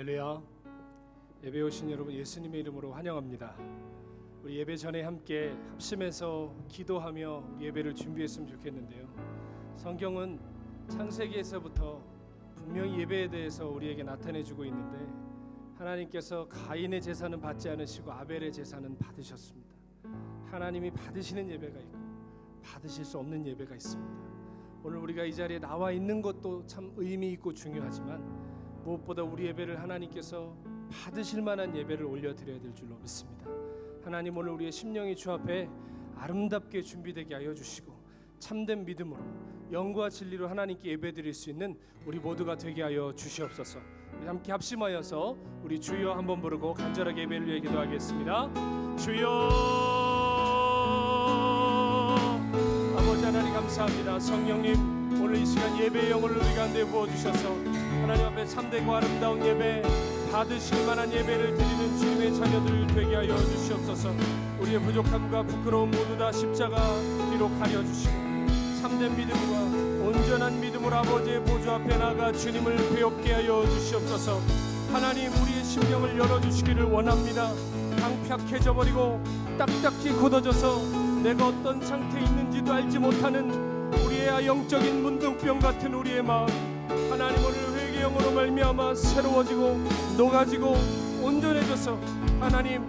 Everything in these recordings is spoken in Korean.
할렐루야. 예배 오신 여러분 예수님의 이름으로 환영합니다. 우리 예배 전에 함께 합심해서 기도하며 예배를 준비했으면 좋겠는데요. 성경은 창세기에서부터 분명히 예배에 대해서 우리에게 나타내주고 있는데 하나님께서 가인의 제사는 받지 않으시고 아벨의 제사는 받으셨습니다. 하나님이 받으시는 예배가 있고 받으실 수 없는 예배가 있습니다. 오늘 우리가 이 자리에 나와 있는 것도 참 의미 있고 중요하지만 무엇보다 우리 예배를 하나님께서 받으실 만한 예배를 올려드려야 될 줄로 믿습니다. 하나님, 오늘 우리의 심령이 주 앞에 아름답게 준비되게 하여 주시고 참된 믿음으로 영과 진리로 하나님께 예배드릴 수 있는 우리 모두가 되게 하여 주시옵소서. 우리 함께 합심하여서 우리 주여 한번 부르고 간절하게 예배를 위해 기도하겠습니다. 주여, 아버지 하나님 감사합니다. 성령님, 오늘 이 시간 예배의 영혼을 우리 가운데 부어주셔서 하나님 앞에 참되고 아름다운 예배, 받으실 만한 예배를 드리는 주님의 자녀들 되게 하여 주시옵소서. 우리의 부족함과 부끄러움 모두 다 십자가 뒤로 가려주시고 참된 믿음과 온전한 믿음으로 아버지의 보좌 앞에 나가 주님을 배웁게 하여 주시옵소서. 하나님, 우리의 심령을 열어주시기를 원합니다. 방팍해져 버리고 딱딱히 굳어져서 내가 어떤 상태에 있는지도 알지 못하는 우리의 영적인 문둥병 같은 우리의 마음, 하나님 오늘 회개 영으로 말미암아 새로워지고 녹아지고 온전해져서 하나님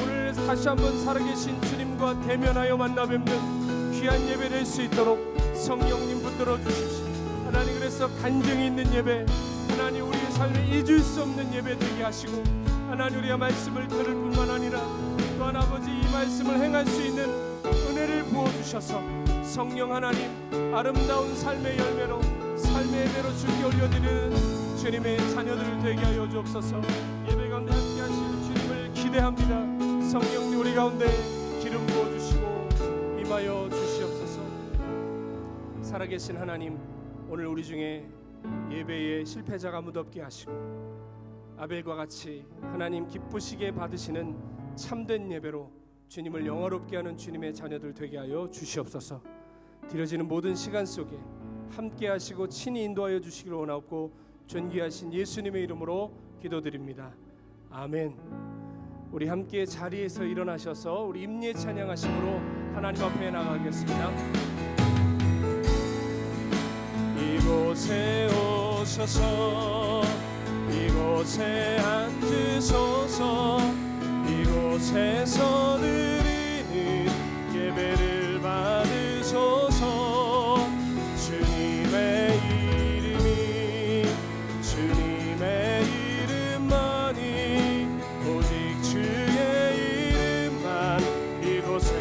오늘 다시 한번 살아계신 주님과 대면하여 만나 뵙는 귀한 예배 될 수 있도록 성령님 붙들어 주십시오. 하나님, 그래서 간증이 있는 예배, 하나님 우리의 삶에 잊을 수 없는 예배 되게 하시고 하나님 우리가 말씀을 들을 뿐만 아니라 또한 아버지 이 말씀을 행할 수 있는 은혜를 부어주셔서 성령 하나님 아름다운 삶의 열매로 삶의 예배로 주께 올려드리는 주님의 자녀들 되게 하여 주옵소서. 예배 가운데 함께 하시는 주님을 기대합니다. 성령님 우리 가운데 기름 부어주시고 임하여 주시옵소서. 살아계신 하나님, 오늘 우리 중에 예배에 실패자가 무덥게 하시고 아벨과 같이 하나님 기쁘시게 받으시는 참된 예배로 주님을 영화롭게 하는 주님의 자녀들 되게 하여 주시옵소서. 드려지는 모든 시간 속에 함께 하시고 친히 인도하여 주시기를 원하옵고 존귀하신 예수님의 이름으로 기도드립니다. 아멘. 우리 함께 자리에서 일어나셔서 우리 임예 찬양하심으로 하나님 앞에 나가겠습니다. 이곳에 오셔서 이곳에 앉으소서. 이곳에서 드리는 예배를 받으소서. 주님의 이름만이 오직 주의 이름만 이곳에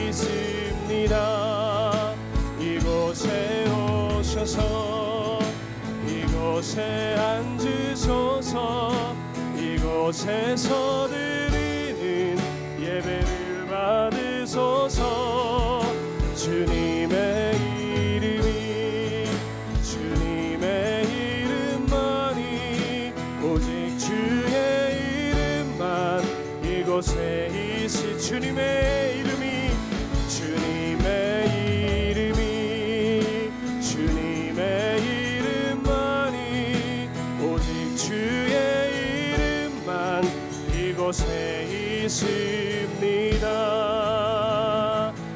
있습니다. 이곳에 오셔서 이곳에 앉으소서. 이곳에서 드리는 예배를 받으소서. 주님의 이름만이 오직 주의 이름만 이곳에 있으. 주님의 이름만이 오직 주의 이름만 이곳에 있습니다.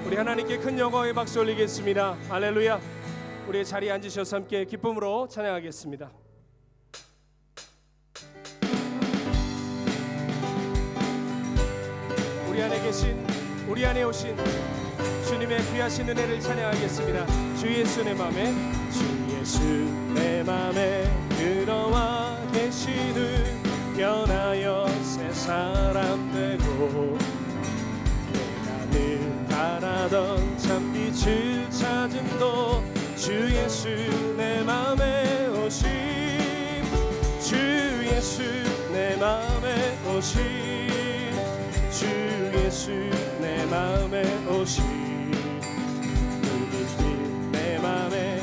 우리 하나님께 큰 영광의 박수 올리겠습니다. 할렐루야. 우리의 자리에 앉으셔서 함께 기쁨으로 찬양하겠습니다. 우리 안에 오신 주님의 귀하신 은혜를 찬양하겠습니다. 주 예수 내 맘에, 주 예수 내 맘에 들어와 계시는 변하여 새 사람 되고 내가 늘 바라던 참빛을 찾은 너 주 예수 내 맘에 오심. 주 예수 내 맘에 오심. 주 예수 내 맘에 오심. 내 맘에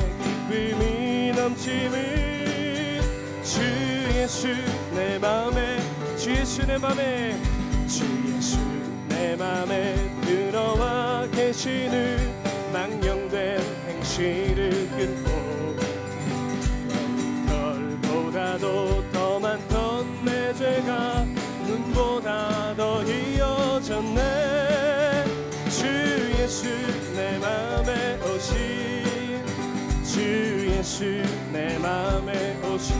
기쁨이 넘치는 주 예수 내 맘에, 주 예수 내 맘에, 주 예수 내 맘에 들어와 계시는 망령된 행실을 끊고 별보다도 더 많던 내 예수 내 맘에 오신 주 예수 내 맘에 오신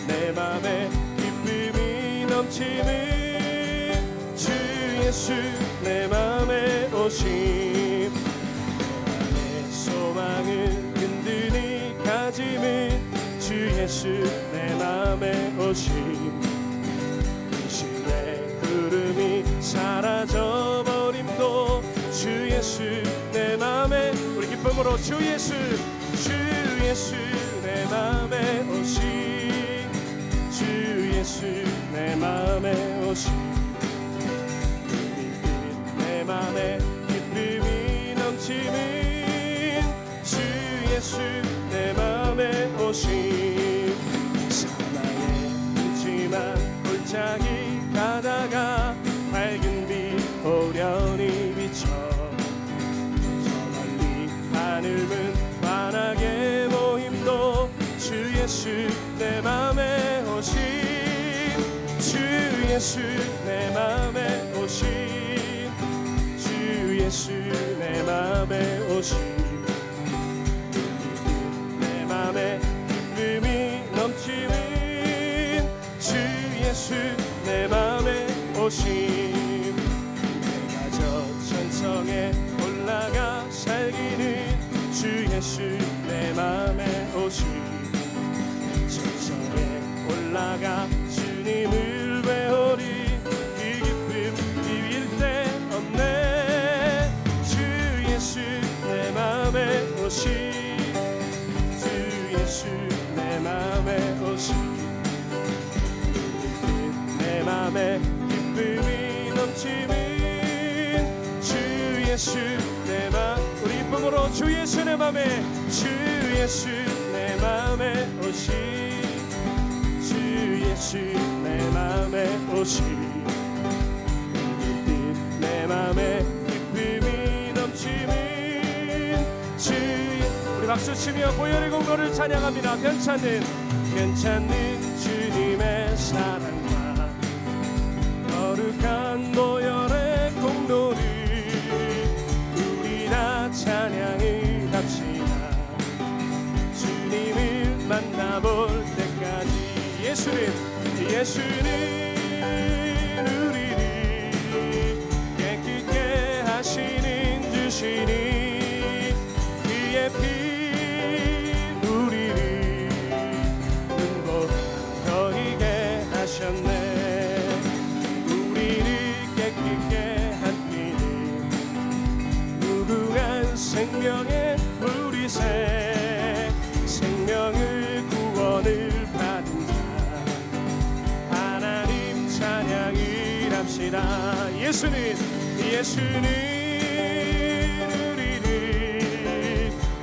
내 맘에 기쁨이 넘치는 주 예수 내 맘에 오신 내 소망을 든든히 가짐은 주 예수 내 맘에 오신 이신의 구름이 사라져버림도 주 예수 내 맘에 우리 기쁨으로 주 예수 내 맘에 오신 주 예수 내 맘에 오신 내 맘에 기쁨이 넘치는 주 예수 내 맘에 오신 사나의 묻지만 골짜기 가다가 밝은 빛 호련히 비쳐 저 멀리 하늘문 환하게 모임도 주 예수 내 맘에 오신 주 예수 내 맘에 오신 주 예수 내 맘에 오신 내 맘에 기쁨이 넘치는 주 예수 내 맘에 오신 내가 저 천성에 올라가 살기는 주 예수 내 맘에 오신 천성에 올라가 주님을 배우리 이 기쁨 비빌 데 없네 주 예수 내 맘에 오신 주 예수 내 맘에 오신 내 맘에 기쁨이 넘치는 주 예수 내 맘 우리 기쁨으로 주 예수 내 맘에 주 예수 내 맘에 오신 주 예수 내 맘에 오신 내 맘에 기쁨이 넘치는 주 우리 박수치며 보혈의 공로를 찬양합니다. 괜찮는 주님의 사랑과 거룩한 보혈의 공로를 우리 다 찬양을 합시다. 주님을 만나볼 때까지 예수는 우리를 깨끗게 하시는 주시니 그의 피 우리를 눈보라 더이게 하셨네. 우리를 깨끗게 한 피는 무궁한 생명의 우리새 생명을 구원을 받은 자 하나님 찬양을 합시다. 예수는 우리를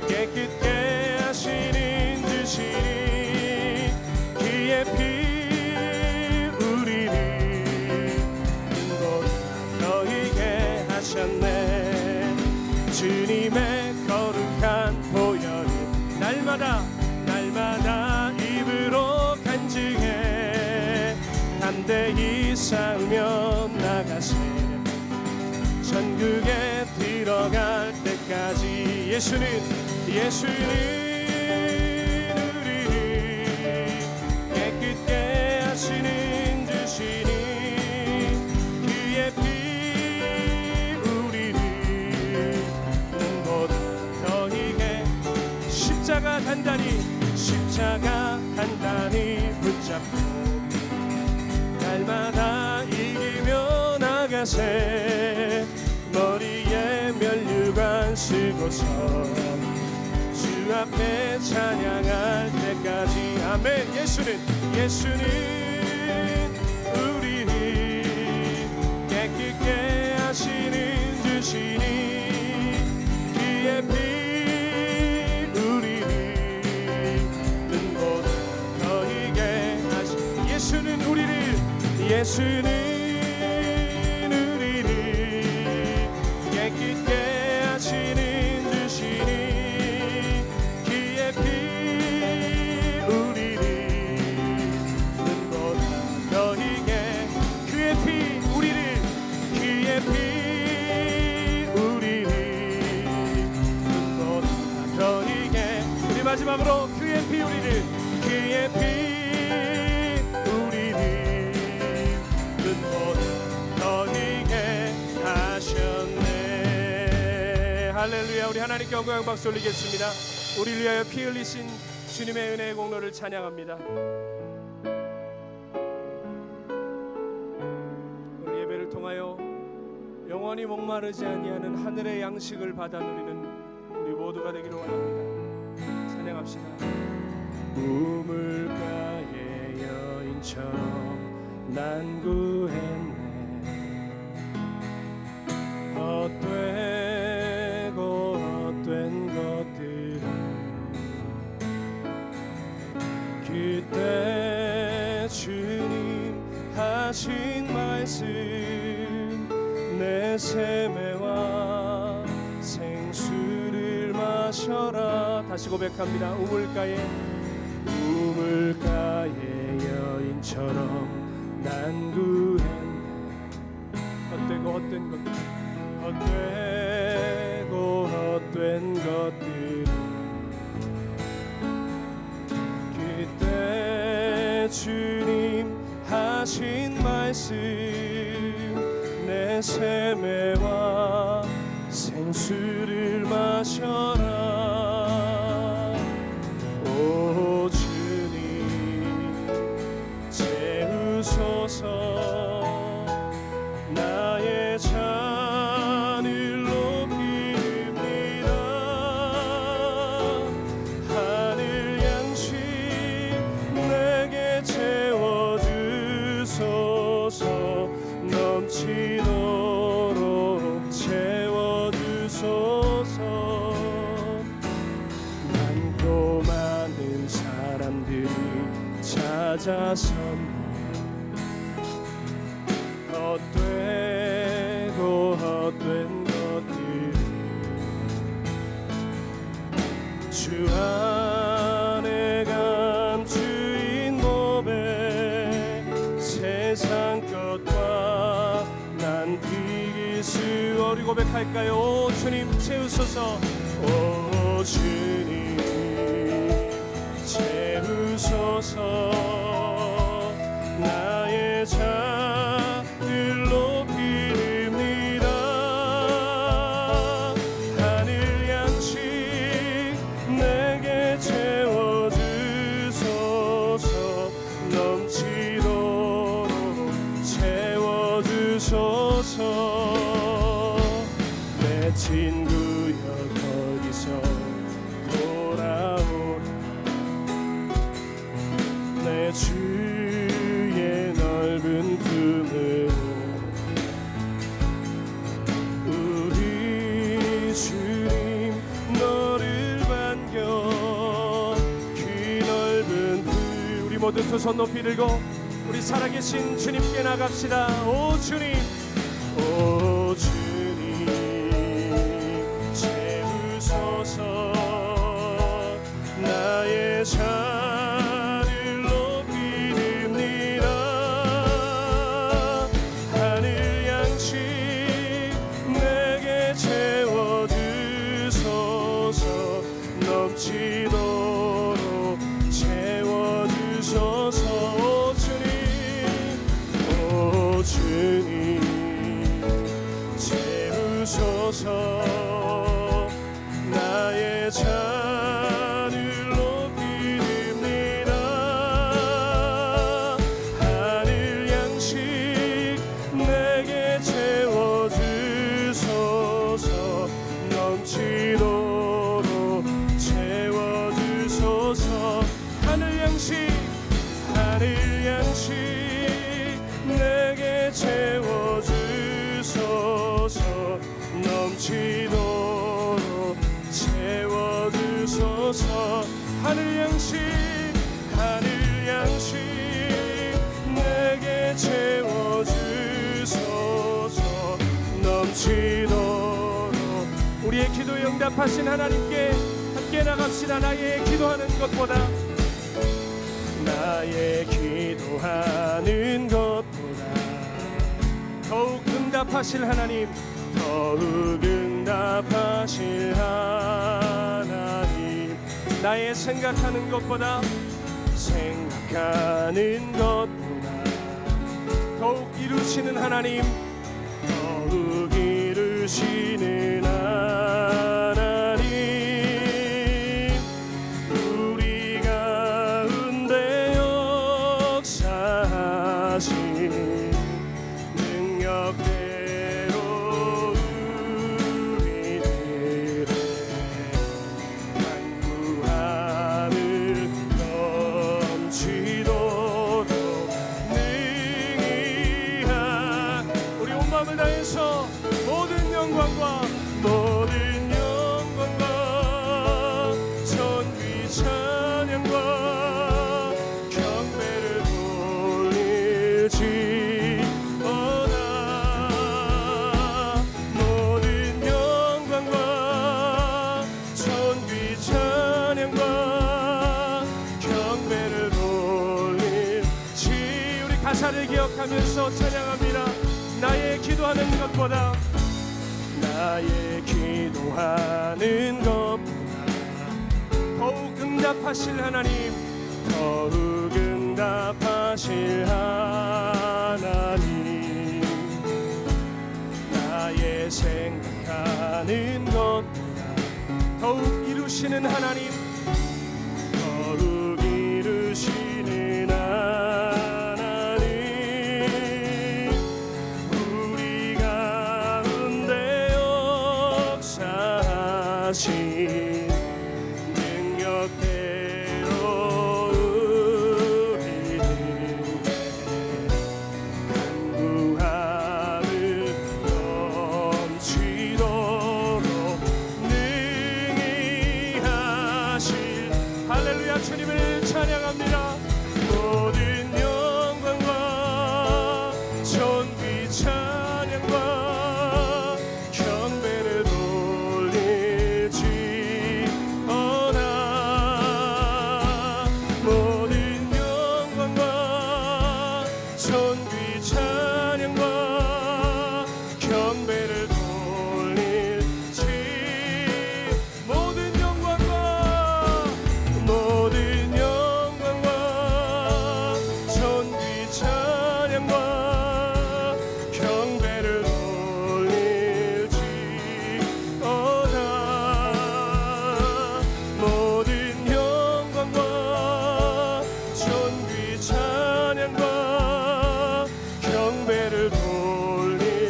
깨끗게 하시는 주시니 그의 피 우리를 눈보라 더이게 하셨네. 주님의 거룩한 보혈을 날마다 입으로 간증해 담대히 싸우며 나가세 천국에 들어갈 때까지 예수는 우리를 깨끗게 하시는 주시니 그의 피 우리를 눈보다 더이게 십자가 단단히 붙잡고 날마다 이기며 나가세 머리에 면류관 쓰고서 주 앞에 찬양할 때까지 아멘. 예수는 우리를 깨끗게 하시는 주시니 그의 피 우리를 눈보다 더이게 하시 예수는 우리를 깨끗게 하시는 주시니 그의 피 우리를 눈보다 더이게 그의 피 마지막으로 그의 피 우리를 눈보다 더 희게 하셨네. 할렐루야. 우리 하나님께 영광 박수 올리겠습니다. 우리를 위하여 피 흘리신 주님의 은혜의 공로를 찬양합니다. 오늘 예배를 통하여 영원히 목마르지 아니하는 하늘의 양식을 받아 누리는 우리 모두가 되기를 원합니다. 찬양합시다. 우물가의 여인처럼 난 구했네. 헛되고 헛된 것들을 그때 주님 하신 말씀 내 세매와 생수를 마셔라. 다시 고백합니다. 우물가의 여인처럼 난 구했네. 헛되고 헛된 것들 헛되고 헛된 것들 그때 주님 하신 말씀 내 세매와 생수를 마셔라. 오 주님 채우소서. 나의 잔을 높이립니다. 하늘 양식 내게 채워주소서. 넘치도록 채워주소서. 많고 많은 사람들이 찾아섰네. 헛되고 헛된 것들이 주 안에 감추인 몸에 세상 것과 난 비기스. 우리 고백할까요? 오 주님 채우소서. 오 주님 채우소서. 나의 잔을 높이립니다. 하늘 양식 내게 채워주소서. 넘치도록 채워주소서. 내 친구여 거기서 돌아오라. 내 주의 넓은 품으로 우리 주님 너를 반겨. 그 넓은 품 우리 모두 두 손 높이 들고 우리 살아계신 주님께 나갑시다. 오 주님 오 주님 채우소서. 나의 잔을 높이립니다. 하늘 양식 내게 채워주소서. 넘치도록 채워주소서. 오 주님 오 주님 채우소서. 나의 잔을 높이립니다. 하늘 양식 내게 채워주소서. 넘치도록 채워주소서. 하늘 양식 내게 채워주소서. 넘치도록 채워주소서. 하늘 양식 내게 채워주소서. 넘치도록. 우리의 기도에 응답하신 하나님께 함께 나갑시다. 나의 기도하는 것보다 더욱 응답하실 하나님, 더욱 응답하실 하나님, 나의 생각하는 것보다 더욱 이루시는 하나님, 더욱 이루시는 하나님, 우리 가운데 역사하신 능력대로 우리들의 간구함을 넘치도록 능히 우리 온 마음을 다해서 모든 영광과 존귀 찬양과 경배를 돌릴지어다. 모든 영광과 존귀 찬양과 경배를 돌릴지. 우리 가사를 기억하면서 찬양합니다. 나의 기도하는 것보다 더욱 응답하실 하나님, 더욱 응답하실 하나님, 나의 생각하는 것보다 더욱 이루시는 하나님, 더욱 이루시는 하나님, 우리 가운데 역사하신 능력대로 우리들의 간구함을 넘치도록 능히 하실. 할렐루야. 주님을 찬양합니다. 모든 영광과 존귀 찬양과 경배를 돌릴지어다. 모든 영광과 존귀 찬양과 경배를 돌릴지. 모든 영광과 존귀 찬양과 경배를 돌릴지어다. 모든 영광과 존귀 찬양과 경배를 돌릴지어다.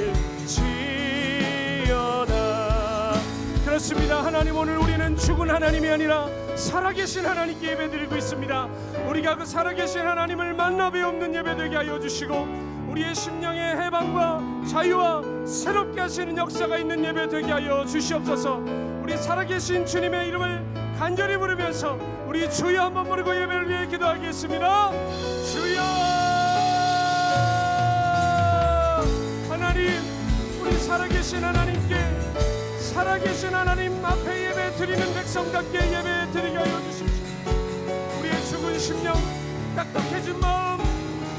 그렇습니다. 하나님, 오늘 우리는 죽은 하나님이 아니라 살아계신 하나님께 예배드리고 있습니다. 우리가 그 살아계신 하나님을 만나 뵈옵는 예배되게 하여 주시고, 우리의 심령의 해방과 자유와 새롭게 하시는 역사가 있는 예배 되게 하여 주시옵소서. 우리 살아계신 주님의 이름을 간절히 부르면서 우리 주여 한번 부르고 예배를 위해 기도하겠습니다. 주여. 하나님, 우리 살아계신 하나님께, 살아계신 하나님 앞에 예배 드리는 백성답게 예배 드리게 하여 주십시오. 우리의 죽은 심령, 딱딱해진 마음,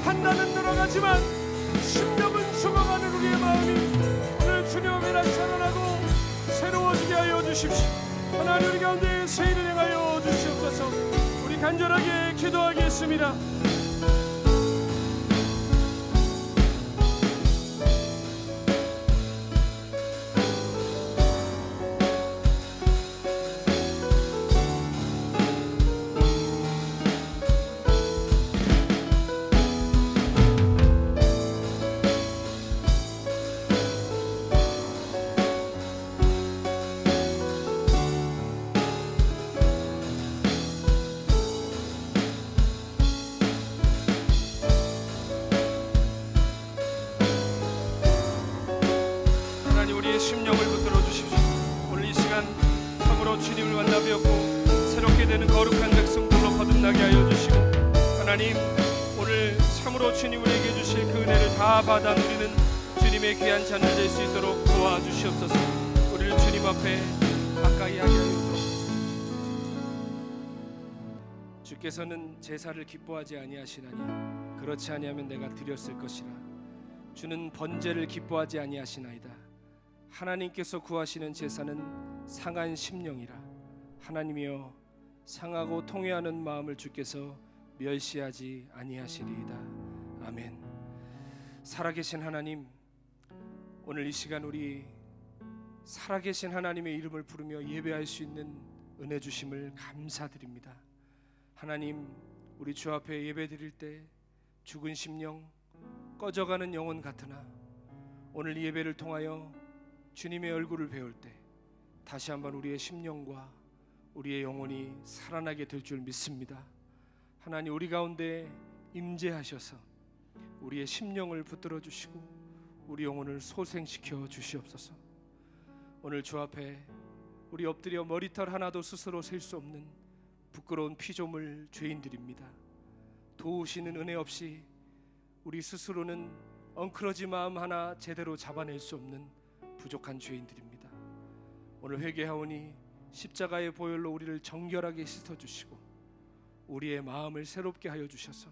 판단은 늘어가지만 심령은 죽어가는 우리의 마음이 오늘 주님 앞에 다시 살아나고 새로워지게 하여 주십시오. 하나님, 우리 가운데 새 일을 행하여 주시옵소서. 우리 간절하게 기도하겠습니다. 심령을 붙들어 주십시오. 오늘 이 시간 참으로 주님을 만나 뵙고 새롭게 되는 거룩한 백성들로 거듭나게 하여 주시고, 하나님, 오늘 참으로 주님 우리에게 주실 그 은혜를 다 받아 누리는 주님의 귀한 잔을 될 수 있도록 도와주시옵소서. 우리를 주님 앞에 가까이 하게 하여 주옵소서. 주께서는 제사를 기뻐하지 아니하시나니 그렇지 아니하면 내가 드렸을 것이라. 주는 번제를 기뻐하지 아니하시나이다. 하나님께서 구하시는 제사는 상한 심령이라. 하나님이여, 상하고 통회하는 마음을 주께서 멸시하지 아니하시리이다. 아멘. 살아계신 하나님, 오늘 이 시간 우리 살아계신 하나님의 이름을 부르며 예배할 수 있는 은혜 주심을 감사드립니다. 하나님, 우리 주 앞에 예배 드릴 때 죽은 심령, 꺼져가는 영혼 같으나 오늘 이 예배를 통하여 주님의 얼굴을 배울 때 다시 한번 우리의 심령과 우리의 영혼이 살아나게 될 줄 믿습니다. 하나님, 우리 가운데 임재하셔서 우리의 심령을 붙들어 주시고 우리 영혼을 소생시켜 주시옵소서. 오늘 주 앞에 우리 엎드려 머리털 하나도 스스로 셀 수 없는 부끄러운 피조물 죄인들입니다. 도우시는 은혜 없이 우리 스스로는 엉클어진 마음 하나 제대로 잡아낼 수 없는 부족한 죄인들입니다. 오늘 회개하오니 십자가의 보혈로 우리를 정결하게 씻어주시고 우리의 마음을 새롭게 하여 주셔서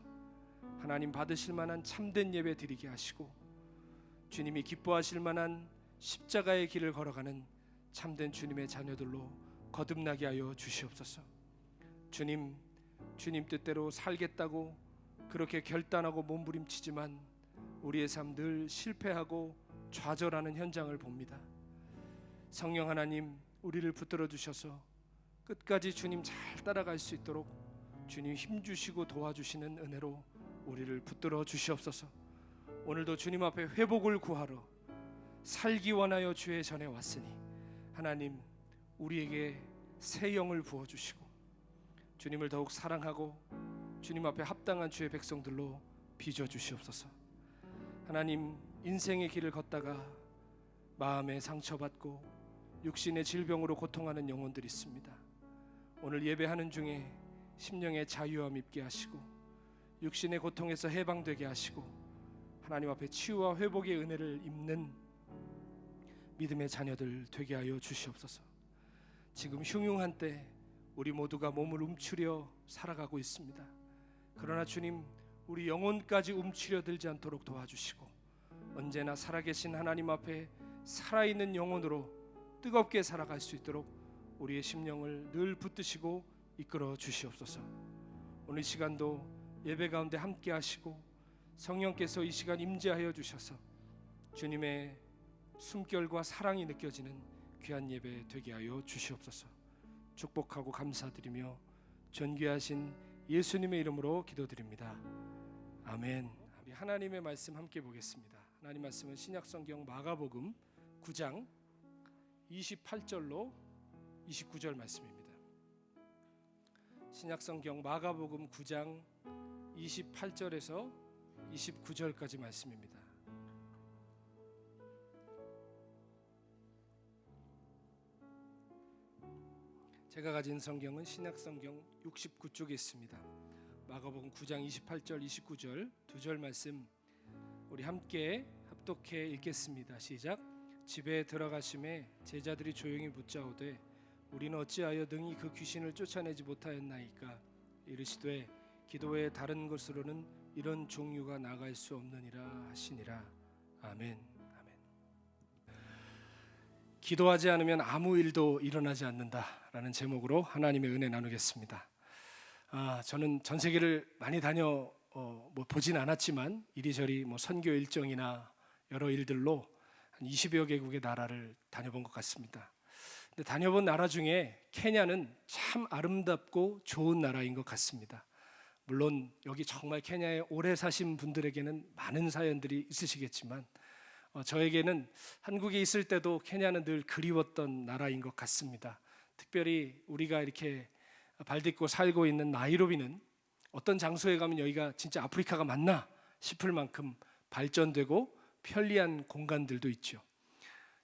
하나님 받으실 만한 참된 예배 드리게 하시고 주님이 기뻐하실 만한 십자가의 길을 걸어가는 참된 주님의 자녀들로 거듭나게 하여 주시옵소서. 주님 뜻대로 살겠다고 그렇게 결단하고 몸부림치지만 우리의 삶 늘 실패하고 좌절하는 현장을 봅니다. 성령 하나님, 우리를 붙들어 주셔서 끝까지 주님 잘 따라갈 수 있도록 주님 힘주시고 도와주시는 은혜로 우리를 붙들어 주시옵소서. 오늘도 주님 앞에 회복을 구하러 살기 원하여 주의 전에 왔으니 하나님, 우리에게 새 영을 부어주시고 주님을 더욱 사랑하고 주님 앞에 합당한 주의 백성들로 빚어주시옵소서. 하나님, 인생의 길을 걷다가 마음에 상처받고 육신의 질병으로 고통하는 영혼들이 있습니다. 오늘 예배하는 중에 심령의 자유함 입게 하시고 육신의 고통에서 해방되게 하시고 하나님 앞에 치유와 회복의 은혜를 입는 믿음의 자녀들 되게 하여 주시옵소서. 지금 흉흉한 때 우리 모두가 몸을 움츠려 살아가고 있습니다. 그러나 주님, 우리 영혼까지 움츠려 들지 않도록 도와주시고 언제나 살아계신 하나님 앞에 살아있는 영혼으로 뜨겁게 살아갈 수 있도록 우리의 심령을 늘 붙드시고 이끌어 주시옵소서. 오늘 시간도 예배 가운데 함께 하시고 성령께서 이 시간 임재하여 주셔서 주님의 숨결과 사랑이 느껴지는 귀한 예배 되게 하여 주시옵소서. 축복하고 감사드리며 존귀하신 예수님의 이름으로 기도드립니다. 아멘. 우리 하나님의 말씀 함께 보겠습니다. 하나님 말씀은 신약성경 마가복음 9장 28절로 29절 말씀입니다. 신약성경 마가복음 9장 28절에서 29절까지 말씀입니다. 제가 가진 성경은 신약성경 69쪽에 있습니다. 마가복음 9장 28절 29절 두 절 말씀 우리 함께 합독해 읽겠습니다. 시작. 집에 들어가심에 제자들이 조용히 묻자오되 우리는 어찌하여 능히 그 귀신을 쫓아내지 못하였나이까. 이르시되 기도 외에 다른 것으로는 이런 종류가 나갈 수 없느니라 하시니라. 아멘. 아멘. 기도하지 않으면 아무 일도 일어나지 않는다라는 제목으로 하나님의 은혜 나누겠습니다. 저는 전 세계를 많이 보진 않았지만 이리저리 선교 일정이나 여러 일들로 한 20여 개국의 나라를 다녀본 것 같습니다. 근데 다녀본 나라 중에 케냐는 참 아름답고 좋은 나라인 것 같습니다. 물론 여기 정말 케냐에 오래 사신 분들에게는 많은 사연들이 있으시겠지만 저에게는 한국에 있을 때도 케냐는 늘 그리웠던 나라인 것 같습니다. 특별히 우리가 이렇게 발 딛고 살고 있는 나이로비는 어떤 장소에 가면 여기가 진짜 아프리카가 맞나 싶을 만큼 발전되고 편리한 공간들도 있죠.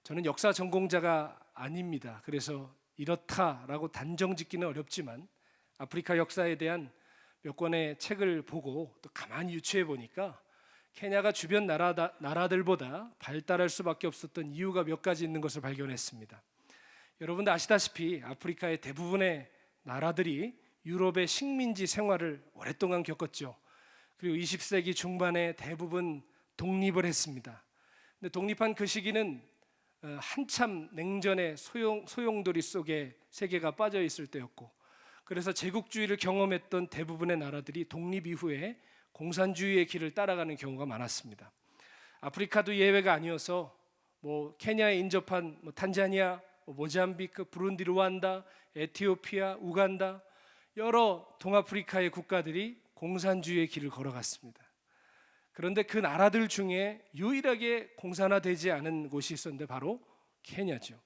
저는 역사 전공자가 아닙니다. 그래서 이렇다라고 단정 짓기는 어렵지만 아프리카 역사에 대한 몇 권의 책을 보고 또 가만히 유추해 보니까 케냐가 주변 나라들보다 발달할 수밖에 없었던 이유가 몇 가지 있는 것을 발견했습니다. 여러분도 아시다시피 아프리카의 대부분의 나라들이 유럽의 식민지 생활을 오랫동안 겪었죠. 그리고 20세기 중반에 대부분 독립을 했습니다. 근데 독립한 그 시기는 한참 냉전의 소용돌이 속에 세계가 빠져 있을 때였고 그래서 제국주의를 경험했던 대부분의 나라들이 독립 이후에 공산주의의 길을 따라가는 경우가 많았습니다. 아프리카도 예외가 아니어서 케냐에 인접한 탄자니아, 모잠비크, 부룬디, 루안다, 에티오피아, 우간다 여러 동아프리카의 국가들이 공산주의의 길을 걸어갔습니다. 그런데 그 나라들 중에 유일하게 공산화되지 않은 곳이 있었는데 바로 케냐죠.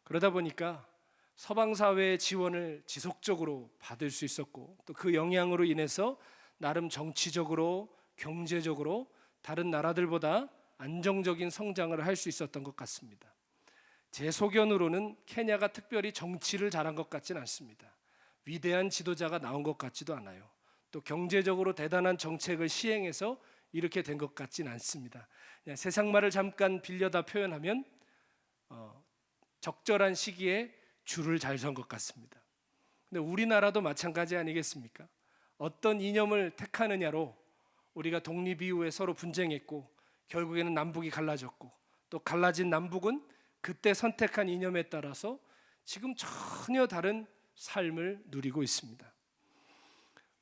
그러다 보니까 서방 사회의 지원을 지속적으로 받을 수 있었고 또 그 영향으로 인해서 나름 정치적으로 경제적으로 다른 나라들보다 안정적인 성장을 할 수 있었던 것 같습니다. 제 소견으로는 케냐가 특별히 정치를 잘한 것 같지는 않습니다. 위대한 지도자가 나온 것 같지도 않아요. 또 경제적으로 대단한 정책을 시행해서 이렇게 된 것 같지는 않습니다. 그냥 세상말을 잠깐 빌려다 표현하면 적절한 시기에 줄을 잘 선 것 같습니다. 근데 우리나라도 마찬가지 아니겠습니까? 어떤 이념을 택하느냐로 우리가 독립 이후에 서로 분쟁했고 결국에는 남북이 갈라졌고 또 갈라진 남북은 그때 선택한 이념에 따라서 지금 전혀 다른 삶을 누리고 있습니다.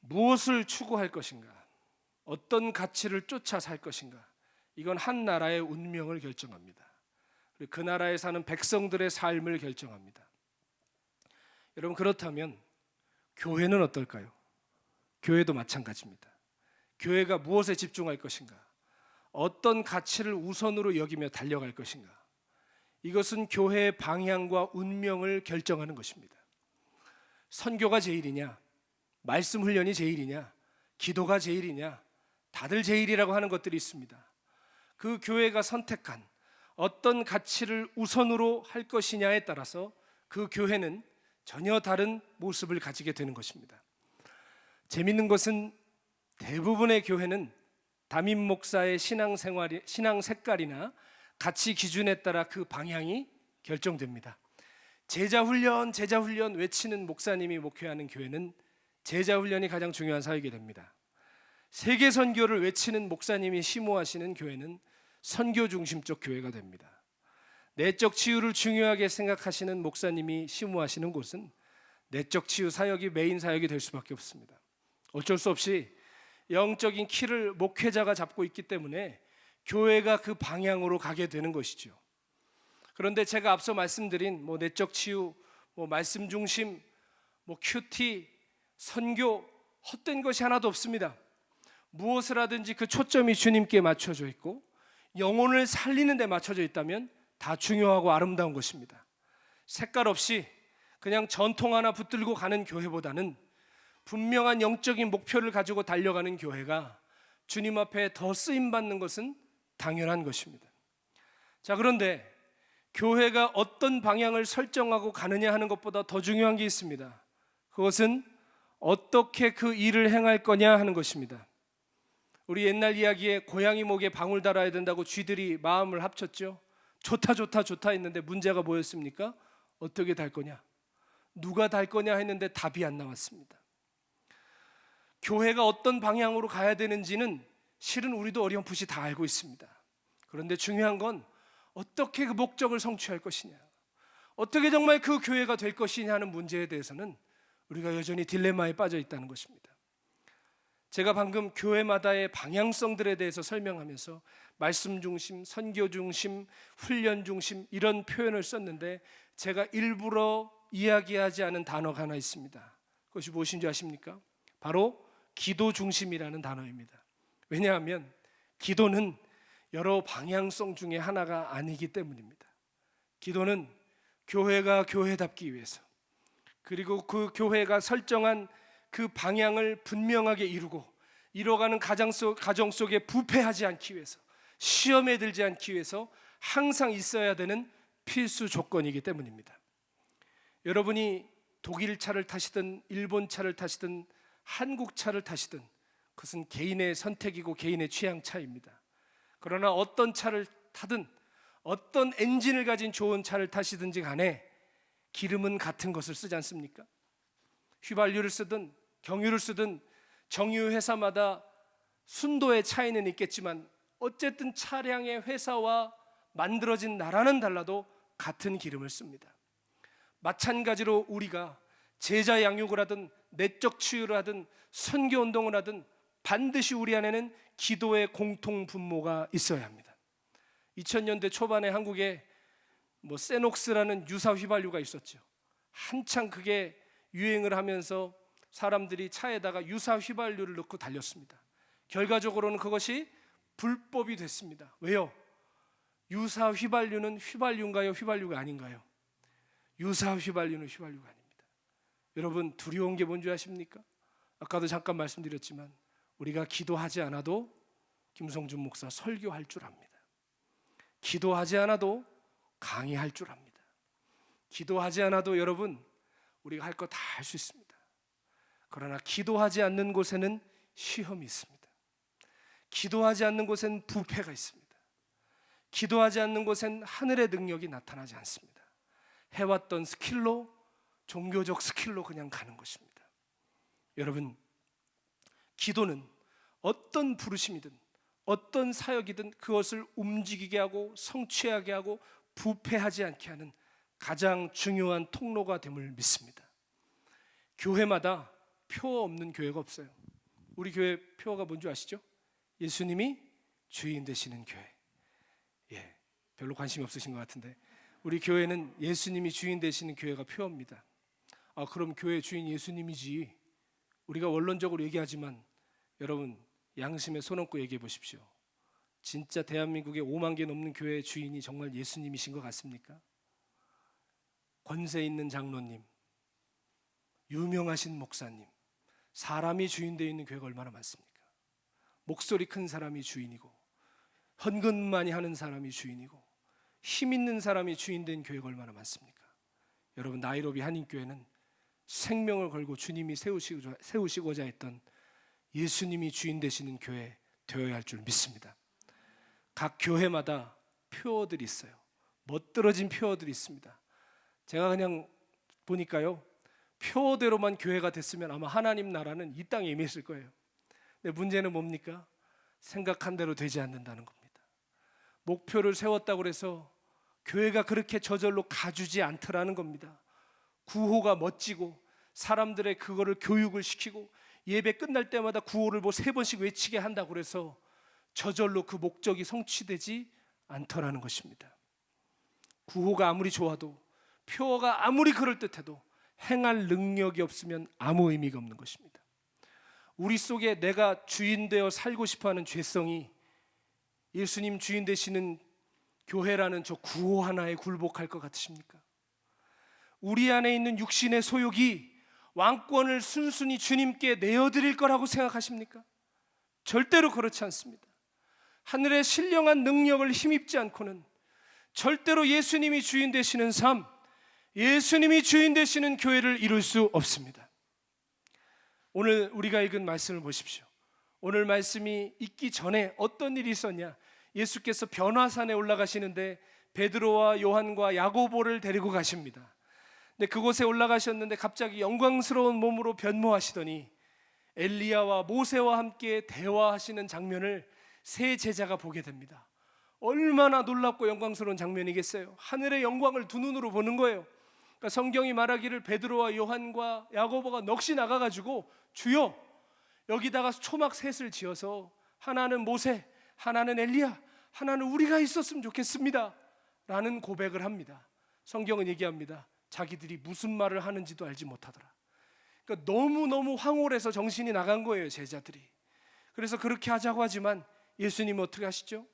무엇을 추구할 것인가? 어떤 가치를 쫓아 살 것인가? 이건 한 나라의 운명을 결정합니다. 그리고 그 나라에 사는 백성들의 삶을 결정합니다. 여러분, 그렇다면 교회는 어떨까요? 교회도 마찬가지입니다. 교회가 무엇에 집중할 것인가? 어떤 가치를 우선으로 여기며 달려갈 것인가? 이것은 교회의 방향과 운명을 결정하는 것입니다. 선교가 제일이냐? 말씀 훈련이 제일이냐? 기도가 제일이냐? 다들 제일이라고 하는 것들이 있습니다. 그 교회가 선택한 어떤 가치를 우선으로 할 것이냐에 따라서 그 교회는 전혀 다른 모습을 가지게 되는 것입니다. 재밌는 것은 대부분의 교회는 담임 목사의 신앙 색깔이나 가치 기준에 따라 그 방향이 결정됩니다. 제자 훈련 외치는 목사님이 목회하는 교회는 제자 훈련이 가장 중요한 사역이 됩니다. 세계 선교를 외치는 목사님이 심호하시는 교회는 선교 중심적 교회가 됩니다. 내적 치유를 중요하게 생각하시는 목사님이 심호하시는 곳은 내적 치유 사역이 메인 사역이 될 수밖에 없습니다. 어쩔 수 없이 영적인 키를 목회자가 잡고 있기 때문에 교회가 그 방향으로 가게 되는 것이죠. 그런데 제가 앞서 말씀드린 내적 치유, 말씀 중심, 큐티, 선교 헛된 것이 하나도 없습니다. 무엇을 하든지 그 초점이 주님께 맞춰져 있고 영혼을 살리는 데 맞춰져 있다면 다 중요하고 아름다운 것입니다. 색깔 없이 그냥 전통 하나 붙들고 가는 교회보다는 분명한 영적인 목표를 가지고 달려가는 교회가 주님 앞에 더 쓰임받는 것은 당연한 것입니다. 자, 그런데 교회가 어떤 방향을 설정하고 가느냐 하는 것보다 더 중요한 게 있습니다. 그것은 어떻게 그 일을 행할 거냐 하는 것입니다. 우리 옛날 이야기에 고양이 목에 방울 달아야 된다고 쥐들이 마음을 합쳤죠. 좋다 했는데 문제가 뭐였습니까? 어떻게 달 거냐? 누가 달 거냐 했는데 답이 안 나왔습니다. 교회가 어떤 방향으로 가야 되는지는 실은 우리도 어렴풋이 다 알고 있습니다. 그런데 중요한 건 어떻게 그 목적을 성취할 것이냐, 어떻게 정말 그 교회가 될 것이냐 하는 문제에 대해서는 우리가 여전히 딜레마에 빠져 있다는 것입니다. 제가 방금 교회마다의 방향성들에 대해서 설명하면서 말씀 중심, 선교 중심, 훈련 중심 이런 표현을 썼는데 제가 일부러 이야기하지 않은 단어가 하나 있습니다. 그것이 무엇인지 아십니까? 바로 기도 중심이라는 단어입니다. 왜냐하면 기도는 여러 방향성 중에 하나가 아니기 때문입니다. 기도는 교회가 교회답기 위해서, 그리고 그 교회가 설정한 그 방향을 분명하게 이뤄가는 가정 속에 부패하지 않기 위해서, 시험에 들지 않기 위해서 항상 있어야 되는 필수 조건이기 때문입니다. 여러분이 독일 차를 타시든 일본 차를 타시든 한국 차를 타시든 그것은 개인의 선택이고 개인의 취향 차이입니다. 그러나 어떤 차를 타든 어떤 엔진을 가진 좋은 차를 타시든지 간에 기름은 같은 것을 쓰지 않습니까? 휘발유를 쓰든 경유를 쓰든 정유 회사마다 순도의 차이는 있겠지만 어쨌든 차량의 회사와 만들어진 나라는 달라도 같은 기름을 씁니다. 마찬가지로 우리가 제자 양육을 하든 내적 치유를 하든 선교 운동을 하든 반드시 우리 안에는 기도의 공통 분모가 있어야 합니다. 2000년대 초반에 한국에 세녹스라는 유사 휘발유가 있었죠. 한창 그게 유행을 하면서 사람들이 차에다가 유사 휘발유를 넣고 달렸습니다. 결과적으로는 그것이 불법이 됐습니다. 왜요? 유사 휘발유는 휘발유인가요? 휘발유가 아닌가요? 유사 휘발유는 휘발유가 아닙니다. 여러분, 두려운 게 뭔지 아십니까? 아까도 잠깐 말씀드렸지만 우리가 기도하지 않아도 김성준 목사 설교할 줄 압니다. 기도하지 않아도 강의할 줄 압니다. 기도하지 않아도 여러분, 우리가 할 거 다 할 수 있습니다. 그러나 기도하지 않는 곳에는 시험이 있습니다. 기도하지 않는 곳엔 부패가 있습니다. 기도하지 않는 곳엔 하늘의 능력이 나타나지 않습니다. 해왔던 스킬로, 종교적 스킬로 그냥 가는 것입니다. 여러분, 기도는 어떤 부르심이든 어떤 사역이든 그것을 움직이게 하고 성취하게 하고 부패하지 않게 하는 가장 중요한 통로가 됨을 믿습니다. 교회마다 표 없는 교회가 없어요. 우리 교회 표가 뭔지 아시죠? 예수님이 주인 되시는 교회. 별로 관심이 없으신 것 같은데 우리 교회는 예수님이 주인 되시는 교회가 표입니다. 그럼 교회 주인 예수님이지. 우리가 원론적으로 얘기하지만 여러분, 양심에 손 얹고 얘기해 보십시오. 진짜 대한민국에 5만 개 넘는 교회의 주인이 정말 예수님이신 것 같습니까? 권세 있는 장로님, 유명하신 목사님, 사람이 주인 되어 있는 교회가 얼마나 많습니까? 목소리 큰 사람이 주인이고 헌금 많이 하는 사람이 주인이고 힘 있는 사람이 주인 된 교회가 얼마나 많습니까? 여러분, 나이로비 한인교회는 생명을 걸고 주님이 세우시고자 했던 예수님이 주인 되시는 교회 되어야 할 줄 믿습니다. 각 교회마다 표어들이 있어요. 멋들어진 표어들이 있습니다. 제가 그냥 보니까요, 표어대로만 교회가 됐으면 아마 하나님 나라는 이 땅에 임했을 거예요. 근데 문제는 뭡니까? 생각한 대로 되지 않는다는 겁니다. 목표를 세웠다고 해서 교회가 그렇게 저절로 가주지 않더라는 겁니다. 구호가 멋지고 사람들의 그거를 교육을 시키고 예배 끝날 때마다 구호를 3번씩 외치게 한다고 해서 저절로 그 목적이 성취되지 않더라는 것입니다. 구호가 아무리 좋아도, 표어가 아무리 그럴듯해도 행할 능력이 없으면 아무 의미가 없는 것입니다. 우리 속에 내가 주인 되어 살고 싶어하는 죄성이 예수님 주인 되시는 교회라는 저 구호 하나에 굴복할 것 같으십니까? 우리 안에 있는 육신의 소욕이 왕권을 순순히 주님께 내어드릴 거라고 생각하십니까? 절대로 그렇지 않습니다. 하늘의 신령한 능력을 힘입지 않고는 절대로 예수님이 주인 되시는 삶, 예수님이 주인 되시는 교회를 이룰 수 없습니다. 오늘 우리가 읽은 말씀을 보십시오. 오늘 말씀이 있기 전에 어떤 일이 있었냐? 예수께서 변화산에 올라가시는데 베드로와 요한과 야고보를 데리고 가십니다. 근데 그곳에 올라가셨는데 갑자기 영광스러운 몸으로 변모하시더니 엘리야와 모세와 함께 대화하시는 장면을 세 제자가 보게 됩니다. 얼마나 놀랍고 영광스러운 장면이겠어요. 하늘의 영광을 두 눈으로 보는 거예요. 그러니까 성경이 말하기를 베드로와 요한과 야고보가 넋이 나가가지고 주여, 여기다가 초막 셋을 지어서 하나는 모세, 하나는 엘리야, 하나는 우리가 있었으면 좋겠습니다 라는 고백을 합니다. 성경은 얘기합니다. 자기들이 무슨 말을 하는지도 알지 못하더라. 그러니까 너무너무 황홀해서 정신이 나간 거예요, 제자들이. 그래서 그렇게 하자고 하지만 예수님은 어떻게 하시죠?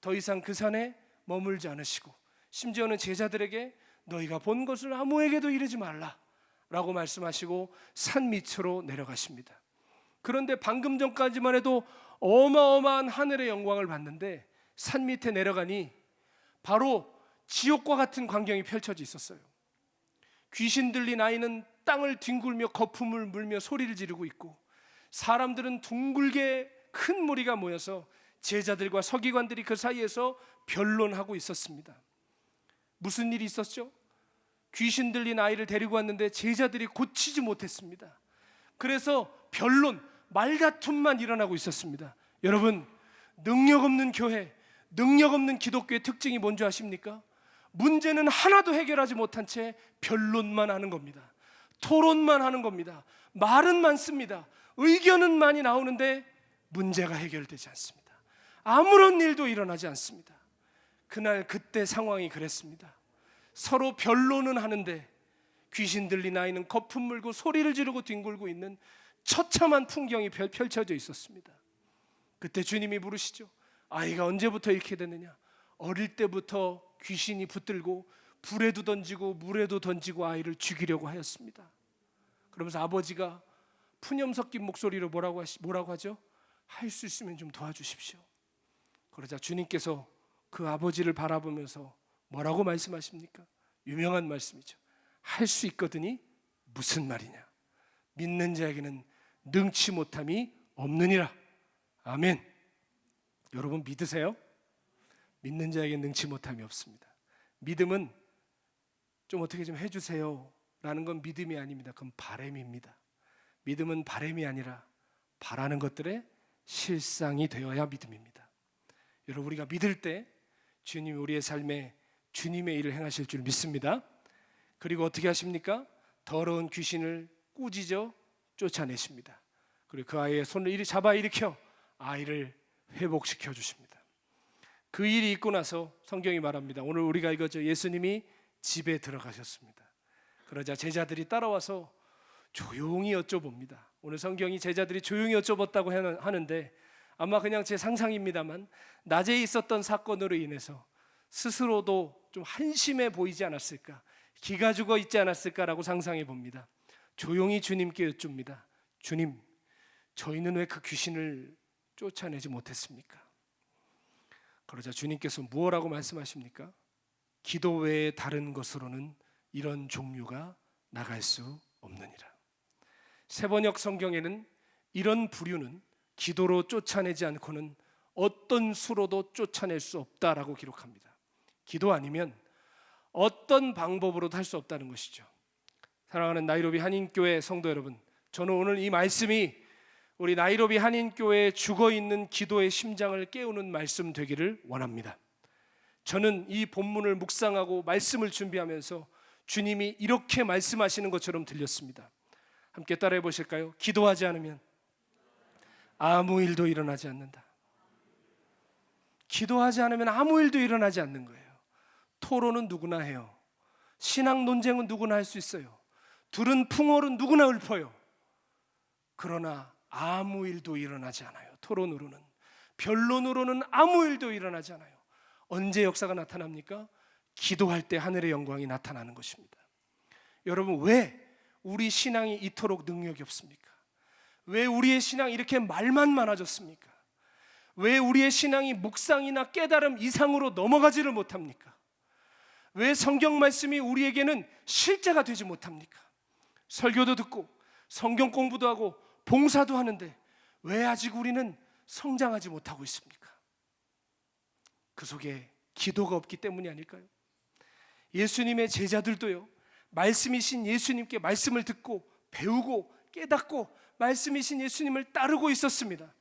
더 이상 그 산에 머물지 않으시고 심지어는 제자들에게 너희가 본 것을 아무에게도 이르지 말라 라고 말씀하시고 산 밑으로 내려가십니다. 그런데 방금 전까지만 해도 어마어마한 하늘의 영광을 봤는데 산 밑에 내려가니 바로 지옥과 같은 광경이 펼쳐져 있었어요. 귀신 들린 아이는 땅을 뒹굴며 거품을 물며 소리를 지르고 있고, 사람들은 둥글게 큰 무리가 모여서 제자들과 서기관들이 그 사이에서 변론하고 있었습니다. 무슨 일이 있었죠? 귀신 들린 아이를 데리고 왔는데 제자들이 고치지 못했습니다. 그래서 변론, 말다툼만 일어나고 있었습니다. 여러분, 능력 없는 교회, 능력 없는 기독교의 특징이 뭔지 아십니까? 문제는 하나도 해결하지 못한 채 변론만 하는 겁니다. 토론만 하는 겁니다. 말은 많습니다. 의견은 많이 나오는데 문제가 해결되지 않습니다. 아무런 일도 일어나지 않습니다. 그때 상황이 그랬습니다. 서로 변론은 하는데 귀신 들린 아이는 거품 물고 소리를 지르고 뒹굴고 있는 처참한 풍경이 펼쳐져 있었습니다. 그때 주님이 물으시죠. 아이가 언제부터 이렇게 됐느냐? 어릴 때부터 귀신이 붙들고 불에도 던지고 물에도 던지고 아이를 죽이려고 하였습니다. 그러면서 아버지가 푸념 섞인 목소리로 뭐라고 하죠? 할 수 있으면 좀 도와주십시오. 그러자 주님께서 그 아버지를 바라보면서 뭐라고 말씀하십니까? 유명한 말씀이죠. 할 수 있거든이 무슨 말이냐? 믿는 자에게는 능치 못함이 없느니라. 아멘. 여러분 믿으세요? 믿는 자에게는 능치 못함이 없습니다. 믿음은 좀 어떻게 좀 해주세요 라는 건 믿음이 아닙니다. 그건 바램입니다. 믿음은 바램이 아니라 바라는 것들의 실상이 되어야 믿음입니다. 여러분 우리가 믿을 때 주님이 우리의 삶에 주님의 일을 행하실 줄 믿습니다. 그리고 어떻게 하십니까? 더러운 귀신을 꾸짖어 쫓아내십니다. 그리고 그 아이의 손을 잡아 일으켜 아이를 회복시켜 주십니다. 그 일이 있고 나서 성경이 말합니다. 오늘 우리가 읽었죠. 예수님이 집에 들어가셨습니다. 그러자 제자들이 따라와서 조용히 여쭤봅니다. 오늘 성경이 제자들이 조용히 여쭤봤다고 하는데 아마 그냥 제 상상입니다만 낮에 있었던 사건으로 인해서 스스로도 좀 한심해 보이지 않았을까, 기가 죽어 있지 않았을까라고 상상해 봅니다. 조용히 주님께 여쭙니다. 주님, 저희는 왜 그 귀신을 쫓아내지 못했습니까? 그러자 주님께서 무엇라고 말씀하십니까? 기도 외에 다른 것으로는 이런 종류가 나갈 수 없느니라. 세번역 성경에는 이런 부류는 기도로 쫓아내지 않고는 어떤 수로도 쫓아낼 수 없다라고 기록합니다. 기도 아니면 어떤 방법으로도 할 수 없다는 것이죠. 사랑하는 나이로비 한인교회 성도 여러분, 저는 오늘 이 말씀이 우리 나이로비 한인교회에 죽어있는 기도의 심장을 깨우는 말씀 되기를 원합니다. 저는 이 본문을 묵상하고 말씀을 준비하면서 주님이 이렇게 말씀하시는 것처럼 들렸습니다. 함께 따라해 보실까요? 기도하지 않으면 아무 일도 일어나지 않는다. 기도하지 않으면 아무 일도 일어나지 않는 거예요. 토론은 누구나 해요. 신앙 논쟁은 누구나 할 수 있어요. 둘은 풍월은 누구나 읊어요. 그러나 아무 일도 일어나지 않아요. 토론으로는, 변론으로는 아무 일도 일어나지 않아요. 언제 역사가 나타납니까? 기도할 때 하늘의 영광이 나타나는 것입니다. 여러분, 왜 우리 신앙이 이토록 능력이 없습니까? 왜 우리의 신앙이 이렇게 말만 많아졌습니까? 왜 우리의 신앙이 묵상이나 깨달음 이상으로 넘어가지를 못합니까? 왜 성경 말씀이 우리에게는 실제가 되지 못합니까? 설교도 듣고 성경 공부도 하고 봉사도 하는데 왜 아직 우리는 성장하지 못하고 있습니까? 그 속에 기도가 없기 때문이 아닐까요? 예수님의 제자들도요, 말씀이신 예수님께 말씀을 듣고 배우고 깨닫고 말씀이신 예수님을 따르고 있었습니다.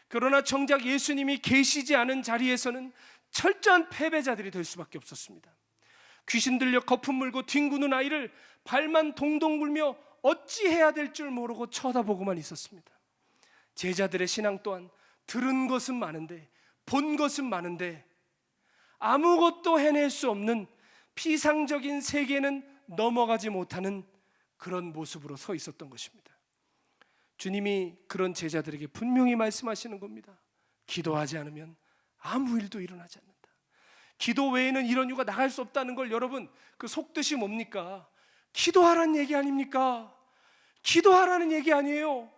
그러나 정작 예수님이 계시지 않은 자리에서는 철저한 패배자들이 될 수밖에 없었습니다. 귀신 들려 거품 물고 뒹구는 아이를 발만 동동 굴며 어찌해야 될 줄 모르고 쳐다보고만 있었습니다. 제자들의 신앙 또한 들은 것은 많은데 본 것은 많은데 아무것도 해낼 수 없는 피상적인 세계는 넘어가지 못하는 그런 모습으로 서 있었던 것입니다. 주님이 그런 제자들에게 분명히 말씀하시는 겁니다. 기도하지 않으면 아무 일도 일어나지 않는다. 기도 외에는 이런 이유가 나갈 수 없다는 걸 여러분, 그 속뜻이 뭡니까? 기도하라는 얘기 아닙니까? 기도하라는 얘기 아니에요.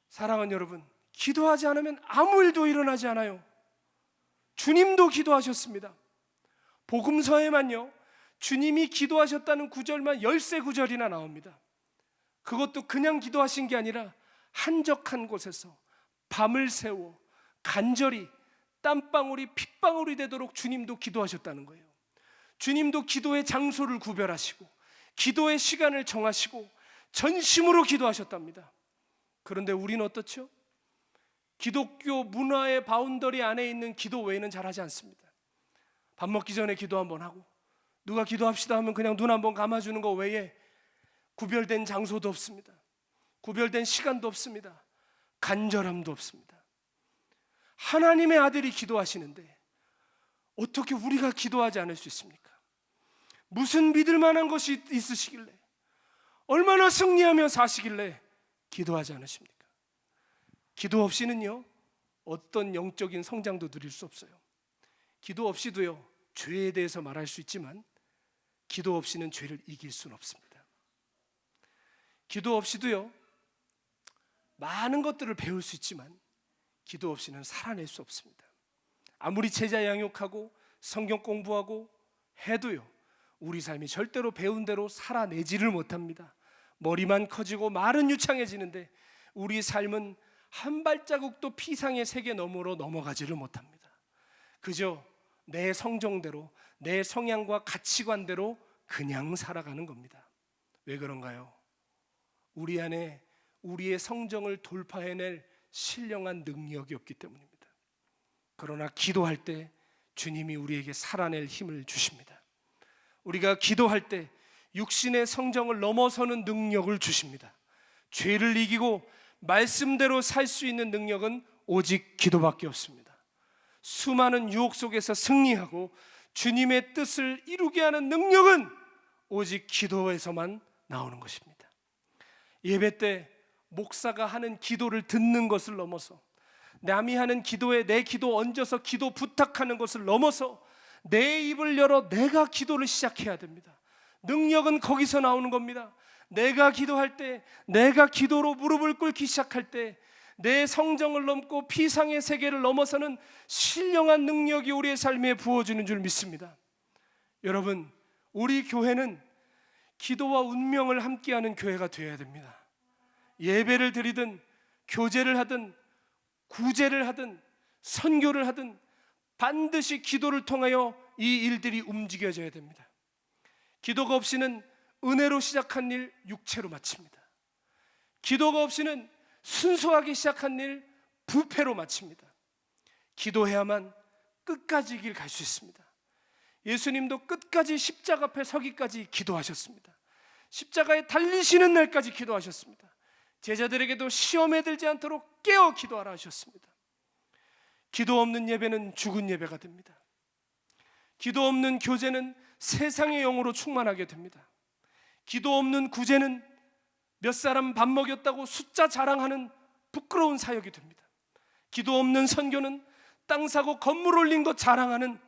사랑하는 여러분, 기도하지 않으면 아무 일도 일어나지 않아요. 주님도 기도하셨습니다. 복음서에만요, 주님이 기도하셨다는 구절만 13구절이나 나옵니다. 그것도 그냥 기도하신 게 아니라 한적한 곳에서 밤을 새워 간절히 땀방울이 핏방울이 되도록 주님도 기도하셨다는 거예요. 주님도 기도의 장소를 구별하시고 기도의 시간을 정하시고 전심으로 기도하셨답니다. 그런데 우리는 어떻죠? 기독교 문화의 바운더리 안에 있는 기도 외에는 잘하지 않습니다. 밥 먹기 전에 기도 한번 하고 누가 기도합시다 하면 그냥 눈 한번 감아주는 거 외에 구별된 장소도 없습니다. 구별된 시간도 없습니다. 간절함도 없습니다. 하나님의 아들이 기도하시는데 어떻게 우리가 기도하지 않을 수 있습니까? 무슨 믿을 만한 것이 있으시길래, 얼마나 승리하며 사시길래 기도하지 않으십니까? 기도 없이는요, 어떤 영적인 성장도 누릴 수 없어요. 기도 없이도요, 죄에 대해서 말할 수 있지만 기도 없이는 죄를 이길 수는 없습니다. 기도 없이도요, 많은 것들을 배울 수 있지만 기도 없이는 살아낼 수 없습니다. 아무리 제자 양육하고 성경 공부하고 해도요, 우리 삶이 절대로 배운 대로 살아내지를 못합니다. 머리만 커지고 말은 유창해지는데 우리 삶은 한 발자국도 피상의 세계 너머로 넘어가지를 못합니다. 그저 내 성정대로, 내 성향과 가치관대로 그냥 살아가는 겁니다. 왜 그런가요? 우리 안에 우리의 성정을 돌파해낼 신령한 능력이 없기 때문입니다. 그러나 기도할 때 주님이 우리에게 살아낼 힘을 주십니다. 우리가 기도할 때 육신의 성정을 넘어서는 능력을 주십니다. 죄를 이기고 말씀대로 살 수 있는 능력은 오직 기도밖에 없습니다. 수많은 유혹 속에서 승리하고 주님의 뜻을 이루게 하는 능력은 오직 기도에서만 나오는 것입니다. 예배 때 목사가 하는 기도를 듣는 것을 넘어서, 남이 하는 기도에 내 기도 얹어서 기도 부탁하는 것을 넘어서 내 입을 열어 내가 기도를 시작해야 됩니다. 능력은 거기서 나오는 겁니다. 내가 기도할 때, 내가 기도로 무릎을 꿇기 시작할 때 내 성정을 넘고 피상의 세계를 넘어서는 신령한 능력이 우리의 삶에 부어주는 줄 믿습니다. 여러분, 우리 교회는 기도와 운명을 함께하는 교회가 되어야 됩니다. 예배를 드리든 교제를 하든 구제를 하든 선교를 하든 반드시 기도를 통하여 이 일들이 움직여져야 됩니다. 기도가 없이는 은혜로 시작한 일 육체로 마칩니다. 기도가 없이는 순수하게 시작한 일 부패로 마칩니다. 기도해야만 끝까지 길 갈 수 있습니다. 예수님도 끝까지 십자가 앞에 서기까지 기도하셨습니다. 십자가에 달리시는 날까지 기도하셨습니다. 제자들에게도 시험에 들지 않도록 깨어 기도하라 하셨습니다. 기도 없는 예배는 죽은 예배가 됩니다. 기도 없는 교제는 세상의 영으로 충만하게 됩니다. 기도 없는 구제는 몇 사람 밥 먹였다고 숫자 자랑하는 부끄러운 사역이 됩니다. 기도 없는 선교는 땅 사고 건물 올린 것 자랑하는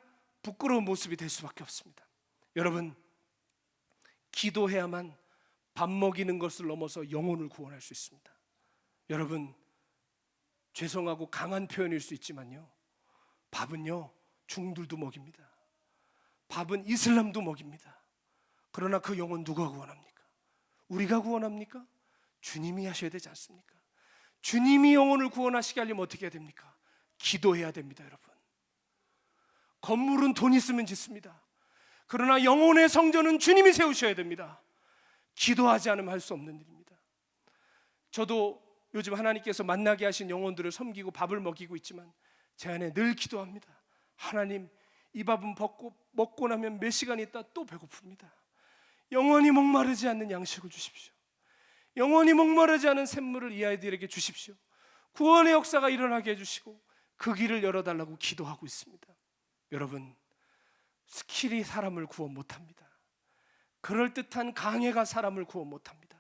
부끄러운 모습이 될 수밖에 없습니다. 여러분, 기도해야만 밥 먹이는 것을 넘어서 영혼을 구원할 수 있습니다. 여러분, 죄송하고 강한 표현일 수 있지만요, 밥은요 중들도 먹입니다. 밥은 이슬람도 먹입니다. 그러나 그 영혼 누가 구원합니까? 우리가 구원합니까? 주님이 하셔야 되지 않습니까? 주님이 영혼을 구원하시게 하려면 어떻게 해야 됩니까? 기도해야 됩니다. 여러분, 건물은 돈 있으면 짓습니다. 그러나 영혼의 성전은 주님이 세우셔야 됩니다. 기도하지 않으면 할 수 없는 일입니다. 저도 요즘 하나님께서 만나게 하신 영혼들을 섬기고 밥을 먹이고 있지만 제 안에 늘 기도합니다. 하나님, 이 밥은 먹고 나면 몇 시간 있다 또 배고픕니다. 영원히 목마르지 않는 양식을 주십시오. 영원히 목마르지 않은 샘물을 이 아이들에게 주십시오. 구원의 역사가 일어나게 해주시고 그 길을 열어달라고 기도하고 있습니다. 여러분, 스킬이 사람을 구원 못합니다. 그럴듯한 강해가 사람을 구원 못합니다.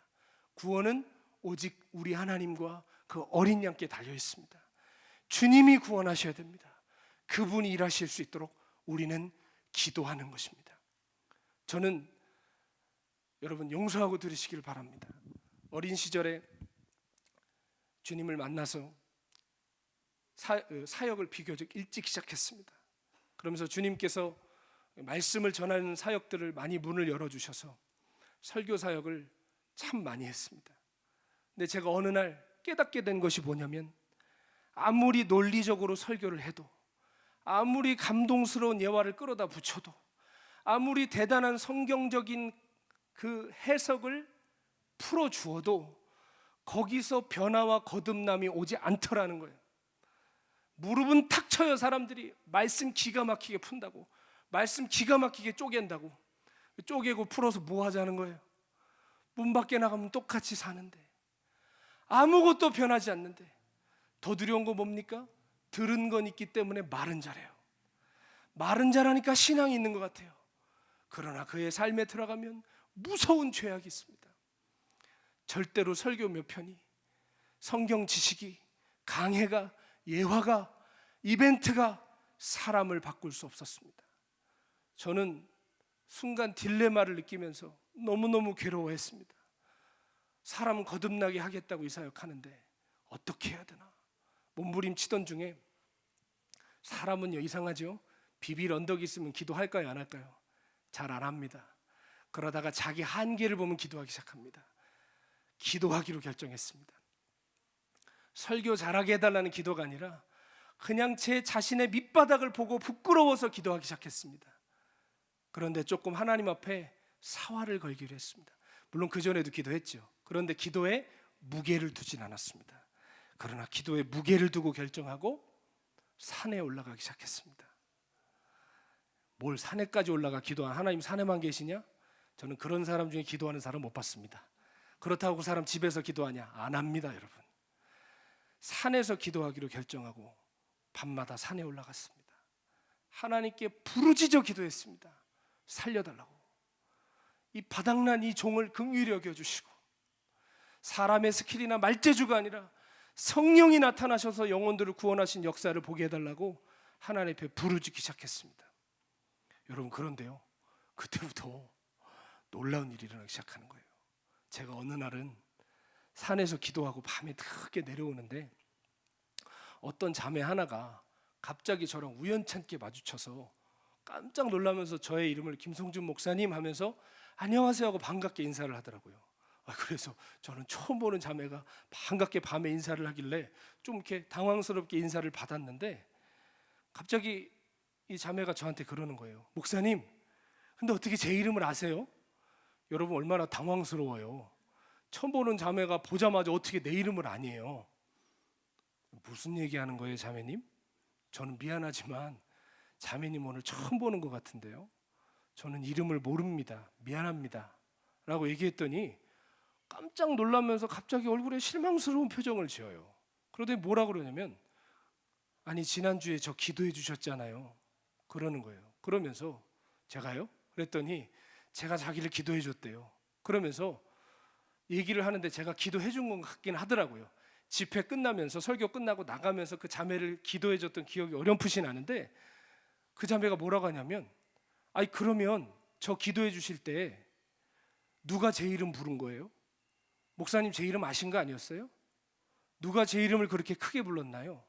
구원은 오직 우리 하나님과 그 어린 양께 달려 있습니다. 주님이 구원하셔야 됩니다. 그분이 일하실 수 있도록 우리는 기도하는 것입니다. 저는 여러분 용서하고 들으시길 바랍니다. 어린 시절에 주님을 만나서 사역을 비교적 일찍 시작했습니다. 그러면서 주님께서 말씀을 전하는 사역들을 많이 문을 열어주셔서 설교 사역을 참 많이 했습니다. 근데 제가 어느 날 깨닫게 된 것이 뭐냐면, 아무리 논리적으로 설교를 해도, 아무리 감동스러운 예화를 끌어다 붙여도, 아무리 대단한 성경적인 그 해석을 풀어주어도 거기서 변화와 거듭남이 오지 않더라는 거예요. 무릎은 탁 쳐요. 사람들이 말씀 기가 막히게 푼다고, 말씀 기가 막히게 쪼갠다고. 쪼개고 풀어서 뭐 하자는 거예요? 문 밖에 나가면 똑같이 사는데 아무것도 변하지 않는데 더 두려운 거 뭡니까? 들은 건 있기 때문에 말은 잘해요. 말은 잘하니까 신앙이 있는 것 같아요. 그러나 그의 삶에 들어가면 무서운 죄악이 있습니다. 절대로 설교 몇 편이, 성경 지식이, 강해가, 예화가, 이벤트가 사람을 바꿀 수 없었습니다. 저는 순간 딜레마를 느끼면서 너무너무 괴로워했습니다. 사람 거듭나게 하겠다고 이사역하는데 어떻게 해야 되나? 몸부림치던 중에 사람은요 이상하죠? 비빌 언덕이 있으면 기도할까요 안 할까요? 잘 안 합니다. 그러다가 자기 한계를 보면 기도하기 시작합니다. 기도하기로 결정했습니다. 설교 잘하게 해달라는 기도가 아니라 그냥 제 자신의 밑바닥을 보고 부끄러워서 기도하기 시작했습니다. 그런데 조금 하나님 앞에 사활을 걸기로 했습니다. 물론 그전에도 기도했죠. 그런데 기도에 무게를 두진 않았습니다. 그러나 기도에 무게를 두고 결정하고 산에 올라가기 시작했습니다. 뭘 산에까지 올라가 기도한 하나님 산에만 계시냐? 저는 그런 사람 중에 기도하는 사람 못 봤습니다. 그렇다고 그 사람 집에서 기도하냐? 안 합니다, 여러분. 산에서 기도하기로 결정하고 밤마다 산에 올라갔습니다. 하나님께 부르짖어 기도했습니다. 살려달라고. 이 바닥난 이 종을 긍휼히 여겨주시고 사람의 스킬이나 말재주가 아니라 성령이 나타나셔서 영혼들을 구원하신 역사를 보게 해달라고 하나님 앞에 부르짖기 시작했습니다. 여러분 그런데요 그때부터 놀라운 일이 일어나기 시작하는 거예요. 제가 어느 날은 산에서 기도하고 밤에 늦게 내려오는데 어떤 자매 하나가 갑자기 저랑 우연찮게 마주쳐서 깜짝 놀라면서 저의 이름을 김성준 목사님 하면서 안녕하세요 하고 반갑게 인사를 하더라고요. 그래서 저는 처음 보는 자매가 반갑게 밤에 인사를 하길래 좀 이렇게 당황스럽게 인사를 받았는데 갑자기 이 자매가 저한테 그러는 거예요. 목사님, 근데 어떻게 제 이름을 아세요? 여러분 얼마나 당황스러워요. 처음 보는 자매가 보자마자 어떻게 내 이름을 아니에요? 무슨 얘기하는 거예요, 자매님? 저는 미안하지만 자매님 오늘 처음 보는 것 같은데요. 저는 이름을 모릅니다. 미안합니다. 라고 얘기했더니 깜짝 놀라면서 갑자기 얼굴에 실망스러운 표정을 지어요. 그러더니 뭐라 그러냐면 아니 지난주에 저 기도해 주셨잖아요. 그러는 거예요. 그러면서 제가요? 그랬더니 제가 자기를 기도해 줬대요. 그러면서 얘기를 하는데 제가 기도해 준 것 같긴 하더라고요. 집회 끝나면서 설교 끝나고 나가면서 그 자매를 기도해 줬던 기억이 어렴풋이 나는데 그 자매가 뭐라고 하냐면 아니 그러면 저 기도해 주실 때 누가 제 이름 부른 거예요? 목사님 제 이름 아신 거 아니었어요? 누가 제 이름을 그렇게 크게 불렀나요?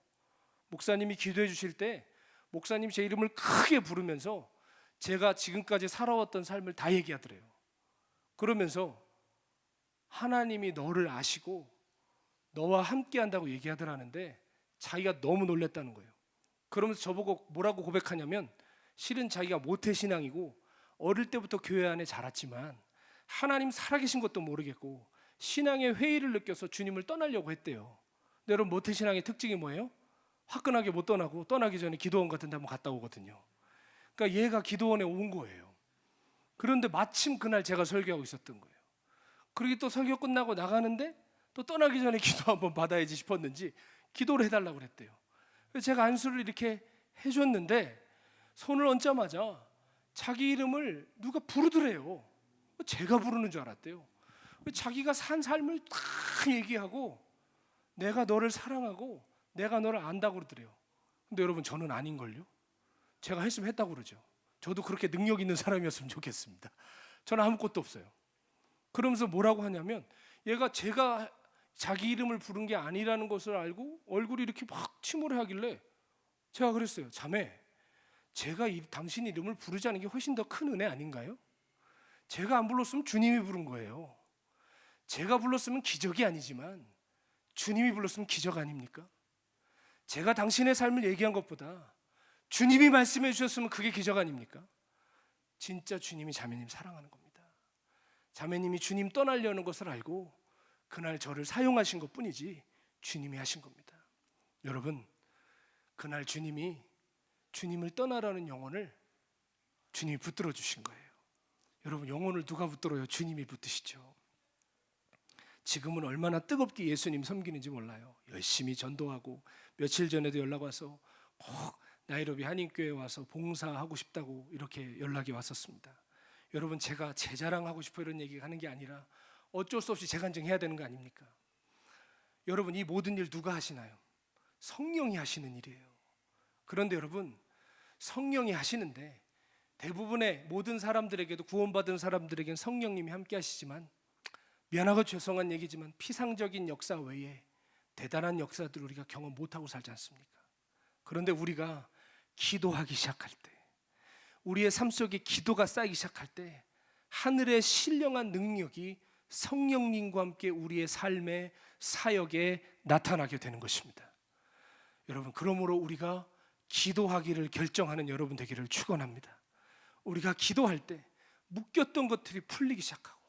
목사님이 기도해 주실 때 목사님 제 이름을 크게 부르면서 제가 지금까지 살아왔던 삶을 다 얘기하더래요. 그러면서 하나님이 너를 아시고 너와 함께 한다고 얘기하더라는데 자기가 너무 놀랬다는 거예요. 그러면서 저보고 뭐라고 고백하냐면 실은 자기가 모태신앙이고 어릴 때부터 교회 안에 자랐지만 하나님 살아계신 것도 모르겠고 신앙의 회의를 느껴서 주님을 떠나려고 했대요. 근데 여러분 모태신앙의 특징이 뭐예요? 화끈하게 못 떠나고 떠나기 전에 기도원 같은 데 한번 갔다 오거든요. 그러니까 얘가 기도원에 온 거예요. 그런데 마침 그날 제가 설교하고 있었던 거예요. 그러기 또 설교 끝나고 나가는데 또 떠나기 전에 기도 한번 받아야지 싶었는지 기도를 해달라고 그랬대요. 그래서 제가 안수를 이렇게 해줬는데 손을 얹자마자 자기 이름을 누가 부르더래요. 제가 부르는 줄 알았대요. 자기가 산 삶을 다 얘기하고 내가 너를 사랑하고 내가 너를 안다고 그러더래요. 근데 여러분 저는 아닌걸요? 제가 했으면 했다고 그러죠. 저도 그렇게 능력 있는 사람이었으면 좋겠습니다. 저는 아무것도 없어요. 그러면서 뭐라고 하냐면 얘가 제가 자기 이름을 부른 게 아니라는 것을 알고 얼굴이 이렇게 막 침울해 하길래 제가 그랬어요. 자매, 제가 당신 이름을 부르지 않은 게 훨씬 더 큰 은혜 아닌가요? 제가 안 불렀으면 주님이 부른 거예요. 제가 불렀으면 기적이 아니지만 주님이 불렀으면 기적 아닙니까? 제가 당신의 삶을 얘기한 것보다 주님이 말씀해 주셨으면 그게 기적 아닙니까? 진짜 주님이 자매님 사랑하는 겁니다. 자매님이 주님 떠나려는 것을 알고 그날 저를 사용하신 것뿐이지 주님이 하신 겁니다. 여러분 그날 주님이 주님을 떠나라는 영혼을 주님이 붙들어 주신 거예요. 여러분 영혼을 누가 붙들어요? 주님이 붙드시죠. 지금은 얼마나 뜨겁게 예수님 섬기는지 몰라요. 열심히 전도하고 며칠 전에도 연락 와서 꼭 나이로비 한인교회 와서 봉사하고 싶다고 이렇게 연락이 왔었습니다. 여러분, 제가 제 자랑하고 싶어 이런 얘기 하는 게 아니라 어쩔 수 없이 재간증해야 되는 거 아닙니까? 여러분, 이 모든 일 누가 하시나요? 성령이 하시는 일이에요. 그런데 여러분, 성령이 하시는데 대부분의 모든 사람들에게도, 구원받은 사람들에게는 성령님이 함께 하시지만, 미안하고 죄송한 얘기지만 피상적인 역사 외에 대단한 역사들을 우리가 경험 못하고 살지 않습니까? 그런데 우리가 기도하기 시작할 때, 우리의 삶 속에 기도가 쌓이기 시작할 때 하늘의 신령한 능력이 성령님과 함께 우리의 삶의 사역에 나타나게 되는 것입니다. 여러분, 그러므로 우리가 기도하기를 결정하는 여러분 되기를 축원합니다. 우리가 기도할 때 묶였던 것들이 풀리기 시작하고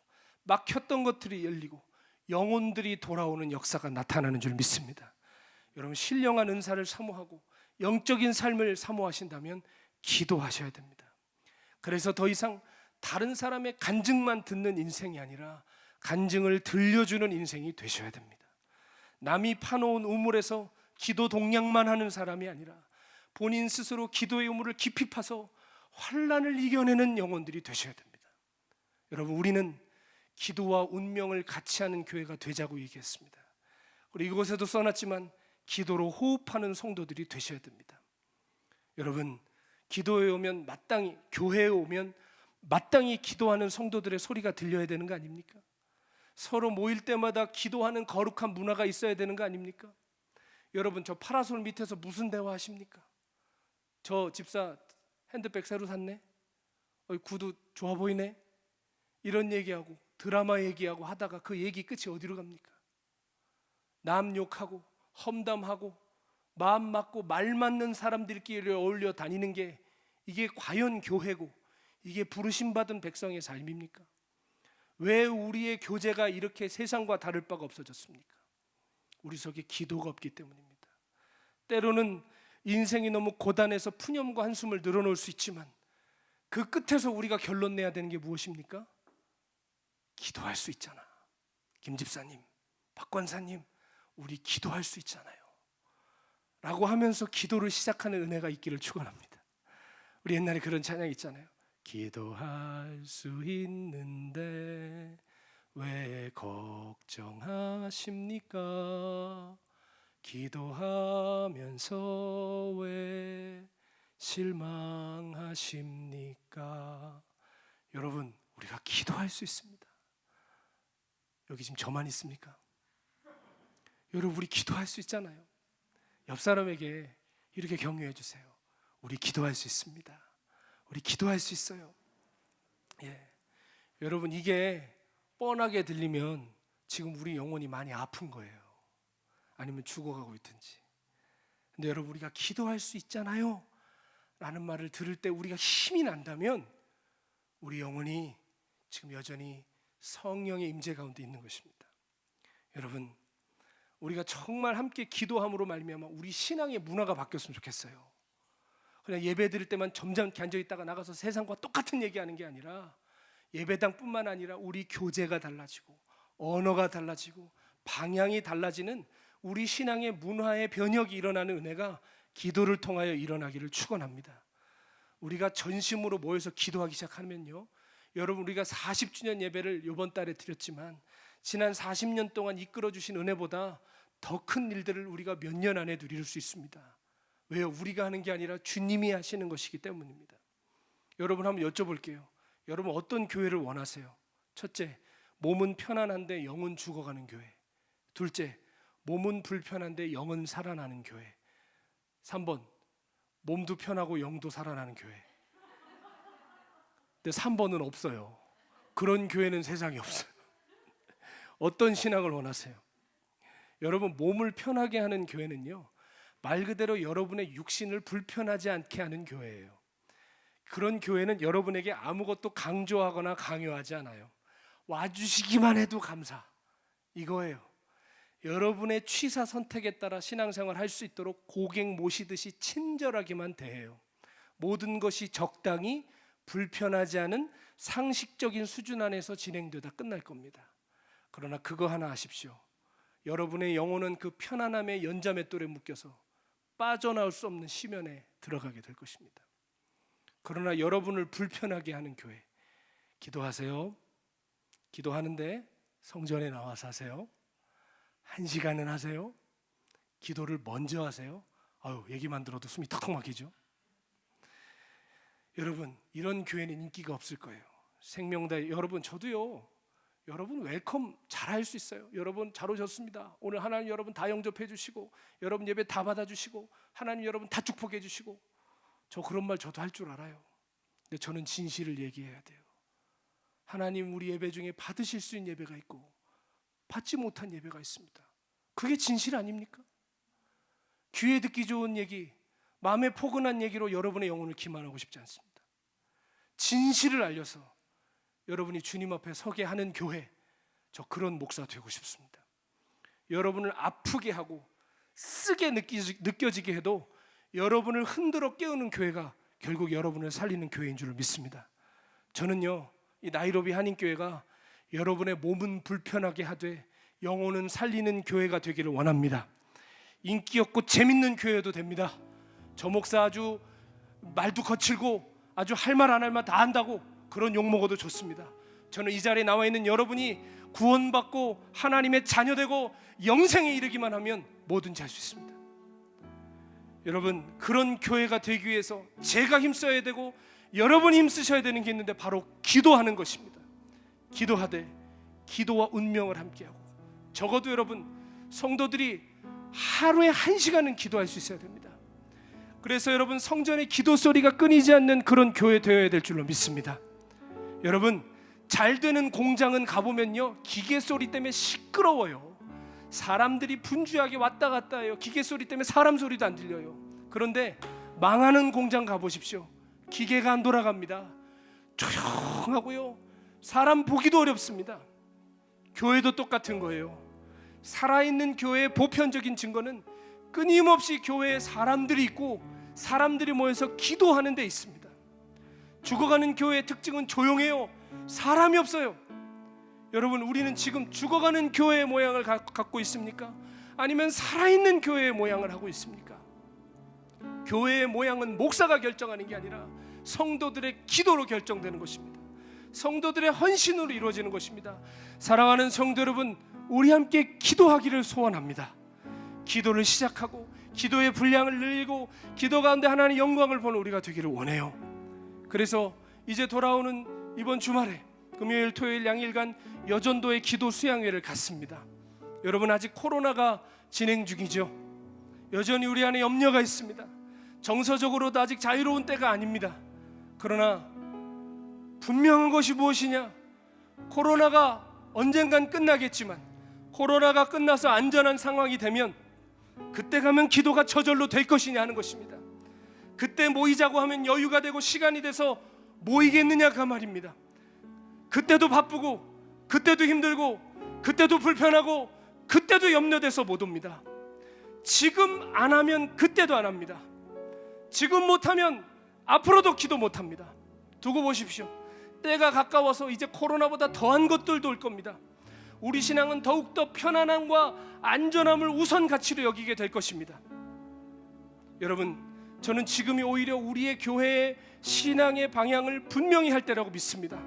막혔던 것들이 열리고 영혼들이 돌아오는 역사가 나타나는 줄 믿습니다. 여러분, 신령한 은사를 사모하고 영적인 삶을 사모하신다면 기도하셔야 됩니다. 그래서 더 이상 다른 사람의 간증만 듣는 인생이 아니라 간증을 들려주는 인생이 되셔야 됩니다. 남이 파놓은 우물에서 기도 동냥만 하는 사람이 아니라 본인 스스로 기도의 우물을 깊이 파서 환난을 이겨내는 영혼들이 되셔야 됩니다. 여러분, 우리는 기도와 운명을 같이 하는 교회가 되자고 얘기했습니다. 그리고 이곳에도 써놨지만 기도로 호흡하는 성도들이 되셔야 됩니다. 여러분, 기도에 오면 마땅히, 교회에 오면 마땅히 기도하는 성도들의 소리가 들려야 되는 거 아닙니까? 서로 모일 때마다 기도하는 거룩한 문화가 있어야 되는 거 아닙니까? 여러분, 저 파라솔 밑에서 무슨 대화하십니까? 저 집사 핸드백 새로 샀네? 구두 좋아 보이네? 이런 얘기하고 드라마 얘기하고 하다가 그 얘기 끝이 어디로 갑니까? 남 욕하고 험담하고 마음 맞고 말 맞는 사람들끼리 어울려 다니는 게, 이게 과연 교회고 이게 부르심받은 백성의 삶입니까? 왜 우리의 교제가 이렇게 세상과 다를 바가 없어졌습니까? 우리 속에 기도가 없기 때문입니다. 때로는 인생이 너무 고단해서 푸념과 한숨을 늘어놓을 수 있지만 그 끝에서 우리가 결론 내야 되는 게 무엇입니까? 기도할 수 있잖아. 김 집사님, 박 권사님, 우리 기도할 수 있잖아요 라고 하면서 기도를 시작하는 은혜가 있기를 축원합니다. 우리 옛날에 그런 찬양 있잖아요. 기도할 수 있는데 왜 걱정하십니까? 기도하면서 왜 실망하십니까? 여러분, 우리가 기도할 수 있습니다. 여기 지금 저만 있습니까? 여러분, 우리 기도할 수 있잖아요. 옆 사람에게 이렇게 격려해 주세요. 우리 기도할 수 있습니다. 우리 기도할 수 있어요. 예. 여러분, 이게 뻔하게 들리면 지금 우리 영혼이 많이 아픈 거예요. 아니면 죽어가고 있든지. 근데 여러분, 우리가 기도할 수 있잖아요 라는 말을 들을 때 우리가 힘이 난다면 우리 영혼이 지금 여전히 성령의 임재 가운데 있는 것입니다. 여러분, 우리가 정말 함께 기도함으로 말미암아 우리 신앙의 문화가 바뀌었으면 좋겠어요. 그냥 예배 드릴 때만 점잖게 앉아있다가 나가서 세상과 똑같은 얘기하는 게 아니라 예배당뿐만 아니라 우리 교제가 달라지고 언어가 달라지고 방향이 달라지는 우리 신앙의 문화의 변혁이 일어나는 은혜가 기도를 통하여 일어나기를 축원합니다. 우리가 전심으로 모여서 기도하기 시작하면요, 여러분, 우리가 40주년 예배를 이번 달에 드렸지만 지난 40년 동안 이끌어 주신 은혜보다 더 큰 일들을 우리가 몇 년 안에 누릴 수 있습니다. 왜요? 우리가 하는 게 아니라 주님이 하시는 것이기 때문입니다. 여러분, 한번 여쭤볼게요. 여러분, 어떤 교회를 원하세요? 첫째, 몸은 편안한데 영은 죽어가는 교회. 둘째, 몸은 불편한데 영은 살아나는 교회. 3번, 몸도 편하고 영도 살아나는 교회. 근데 3번은 없어요. 그런 교회는 세상에 없어요. 어떤 신앙을 원하세요? 여러분, 몸을 편하게 하는 교회는요, 말 그대로 여러분의 육신을 불편하지 않게 하는 교회예요. 그런 교회는 여러분에게 아무것도 강조하거나 강요하지 않아요. 와주시기만 해도 감사, 이거예요. 여러분의 취사 선택에 따라 신앙생활 할 수 있도록 고객 모시듯이 친절하게만 대해요. 모든 것이 적당히 불편하지 않은 상식적인 수준 안에서 진행되다 끝날 겁니다. 그러나 그거 하나 아십시오. 여러분의 영혼은 그 편안함의 연자맷돌에 묶여서 빠져나올 수 없는 심연에 들어가게 될 것입니다. 그러나 여러분을 불편하게 하는 교회, 기도하세요. 기도하는데 성전에 나와서 하세요. 1시간은 하세요. 기도를 먼저 하세요. 얘기만 들어도 숨이 턱턱 막히죠. 여러분, 이런 교회는 인기가 없을 거예요. 생명다. 여러분, 저도요. 여러분 웰컴 잘할 수 있어요. 여러분 잘 오셨습니다. 오늘 하나님 여러분 다 영접해 주시고, 여러분 예배 다 받아 주시고, 하나님 여러분 다 축복해 주시고, 저 그런 말 저도 할 줄 알아요. 근데 저는 진실을 얘기해야 돼요. 하나님 우리 예배 중에 받으실 수 있는 예배가 있고 받지 못한 예배가 있습니다. 그게 진실 아닙니까? 귀에 듣기 좋은 얘기, 마음에 포근한 얘기로 여러분의 영혼을 기만하고 싶지 않습니다. 진실을 알려서 여러분이 주님 앞에 서게 하는 교회, 저 그런 목사 되고 싶습니다. 여러분을 아프게 하고 쓰게 느껴지게 해도 여러분을 흔들어 깨우는 교회가 결국 여러분을 살리는 교회인 줄 믿습니다. 저는요, 이 나이로비 한인교회가 여러분의 몸은 불편하게 하되 영혼은 살리는 교회가 되기를 원합니다. 인기 없고 재밌는 교회도 됩니다. 저 목사 아주 말도 거칠고 아주 할 말 안 할 말 다 한다고 그런 욕 먹어도 좋습니다. 저는 이 자리에 나와 있는 여러분이 구원받고 하나님의 자녀되고 영생에 이르기만 하면 뭐든지 할 수 있습니다. 여러분, 그런 교회가 되기 위해서 제가 힘써야 되고 여러분이 힘쓰셔야 되는 게 있는데 바로 기도하는 것입니다. 기도하되 기도와 운명을 함께하고, 적어도 여러분 성도들이 하루에 1시간은 기도할 수 있어야 됩니다. 그래서 여러분 성전의 기도 소리가 끊이지 않는 그런 교회 되어야 될 줄로 믿습니다. 여러분, 잘 되는 공장은 가보면요, 기계 소리 때문에 시끄러워요. 사람들이 분주하게 왔다 갔다 해요. 기계 소리 때문에 사람 소리도 안 들려요. 그런데 망하는 공장 가보십시오. 기계가 안 돌아갑니다. 조용하고요, 사람 보기도 어렵습니다. 교회도 똑같은 거예요. 살아있는 교회의 보편적인 증거는 끊임없이 교회에 사람들이 있고 사람들이 모여서 기도하는 데 있습니다. 죽어가는 교회의 특징은 조용해요. 사람이 없어요. 여러분, 우리는 지금 죽어가는 교회의 모양을 갖고 있습니까? 아니면 살아있는 교회의 모양을 하고 있습니까? 교회의 모양은 목사가 결정하는 게 아니라 성도들의 기도로 결정되는 것입니다. 성도들의 헌신으로 이루어지는 것입니다. 사랑하는 성도 여러분, 우리 함께 기도하기를 소원합니다. 기도를 시작하고 기도의 분량을 늘리고 기도 가운데 하나님의 영광을 보는 우리가 되기를 원해요. 그래서 이제 돌아오는 이번 주말에 금요일 토요일 양일간 여전도의 기도 수양회를 갖습니다. 여러분, 아직 코로나가 진행 중이죠. 여전히 우리 안에 염려가 있습니다. 정서적으로도 아직 자유로운 때가 아닙니다. 그러나 분명한 것이 무엇이냐? 코로나가 언젠간 끝나겠지만 코로나가 끝나서 안전한 상황이 되면 그때 가면 기도가 저절로 될 것이냐 하는 것입니다. 그때 모이자고 하면 여유가 되고 시간이 돼서 모이겠느냐가 말입니다. 그때도 바쁘고 그때도 힘들고 그때도 불편하고 그때도 염려돼서 못 옵니다. 지금 안 하면 그때도 안 합니다. 지금 못하면 앞으로도 기도 못합니다. 두고 보십시오. 때가 가까워서 이제 코로나보다 더한 것들도 올 겁니다. 우리 신앙은 더욱더 편안함과 안전함을 우선 가치로 여기게 될 것입니다. 여러분, 저는 지금이 오히려 우리의 교회의 신앙의 방향을 분명히 할 때라고 믿습니다.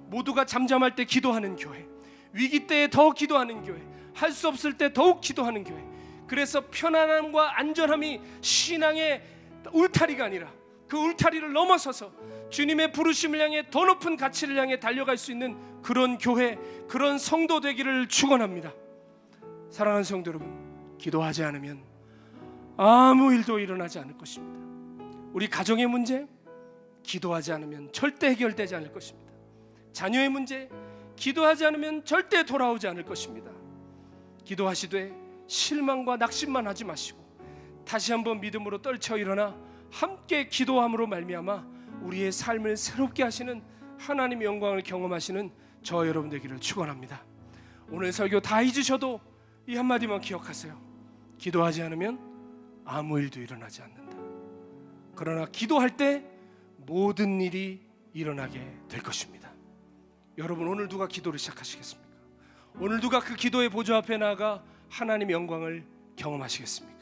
모두가 잠잠할 때 기도하는 교회, 위기 때에 더 기도하는 교회, 할 수 없을 때 더욱 기도하는 교회. 그래서 편안함과 안전함이 신앙의 울타리가 아니라 그 울타리를 넘어서서 주님의 부르심을 향해 더 높은 가치를 향해 달려갈 수 있는 그런 교회, 그런 성도 되기를 축원합니다. 사랑하는 성도 여러분, 기도하지 않으면 아무 일도 일어나지 않을 것입니다. 우리 가정의 문제, 기도하지 않으면 절대 해결되지 않을 것입니다. 자녀의 문제, 기도하지 않으면 절대 돌아오지 않을 것입니다. 기도하시되 실망과 낙심만 하지 마시고 다시 한번 믿음으로 떨쳐 일어나 함께 기도함으로 말미암아 우리의 삶을 새롭게 하시는 하나님의 영광을 경험하시는 저 여러분 되기를 축원합니다. 오늘 설교 다 잊으셔도 이 한마디만 기억하세요. 기도하지 않으면 아무 일도 일어나지 않는다. 그러나 기도할 때 모든 일이 일어나게 될 것입니다. 여러분, 오늘 누가 기도를 시작하시겠습니까? 오늘 누가 그 기도의 보좌 앞에 나가 하나님의 영광을 경험하시겠습니까?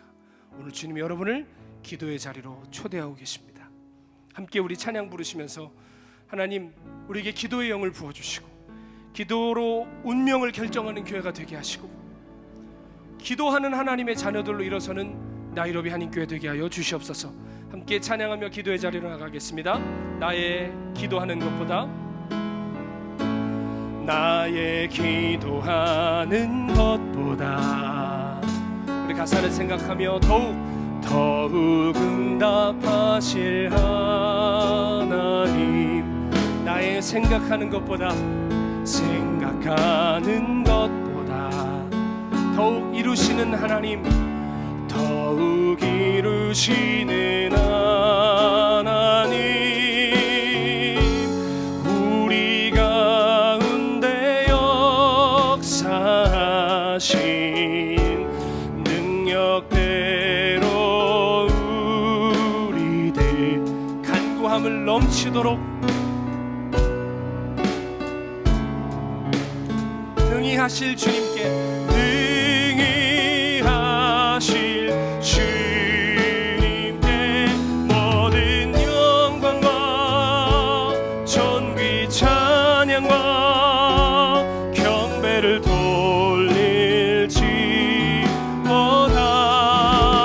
오늘 주님이 여러분을 기도의 자리로 초대하고 계십니다. 함께 우리 찬양 부르시면서 하나님 우리에게 기도의 영을 부어주시고 기도로 운명을 결정하는 교회가 되게 하시고 기도하는 하나님의 자녀들로 일어서는 나이로비 한인교회 되게 하여 주시옵소서. 함께 찬양하며 기도의 자리로 나가겠습니다. 나의 기도하는 것보다 나의 기도하는 것보다 우리 가사를 생각하며 더욱 응답하실 하나님 나의 생각하는 것보다 더욱 이루시는 하나님 더욱 이루시는 하나님 우리 가운데 역사하신 능력대로 우리들 간구함을 넘치도록 능히하실 주님께 모든 영광과 존귀 찬양과 경배를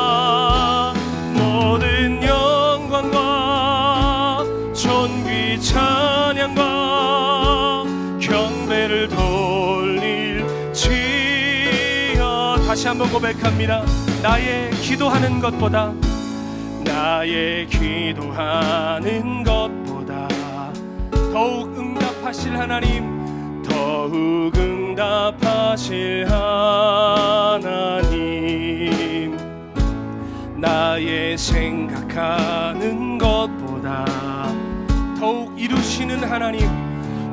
돌릴지어다 모든 영광과 존귀 찬양과 경배를 다시 한번 고백합니다. 나의 기도하는 것보다 더욱 응답하실 하나님 더욱 응답하실 하나님 나의 생각하는 것보다 더욱 이루시는 하나님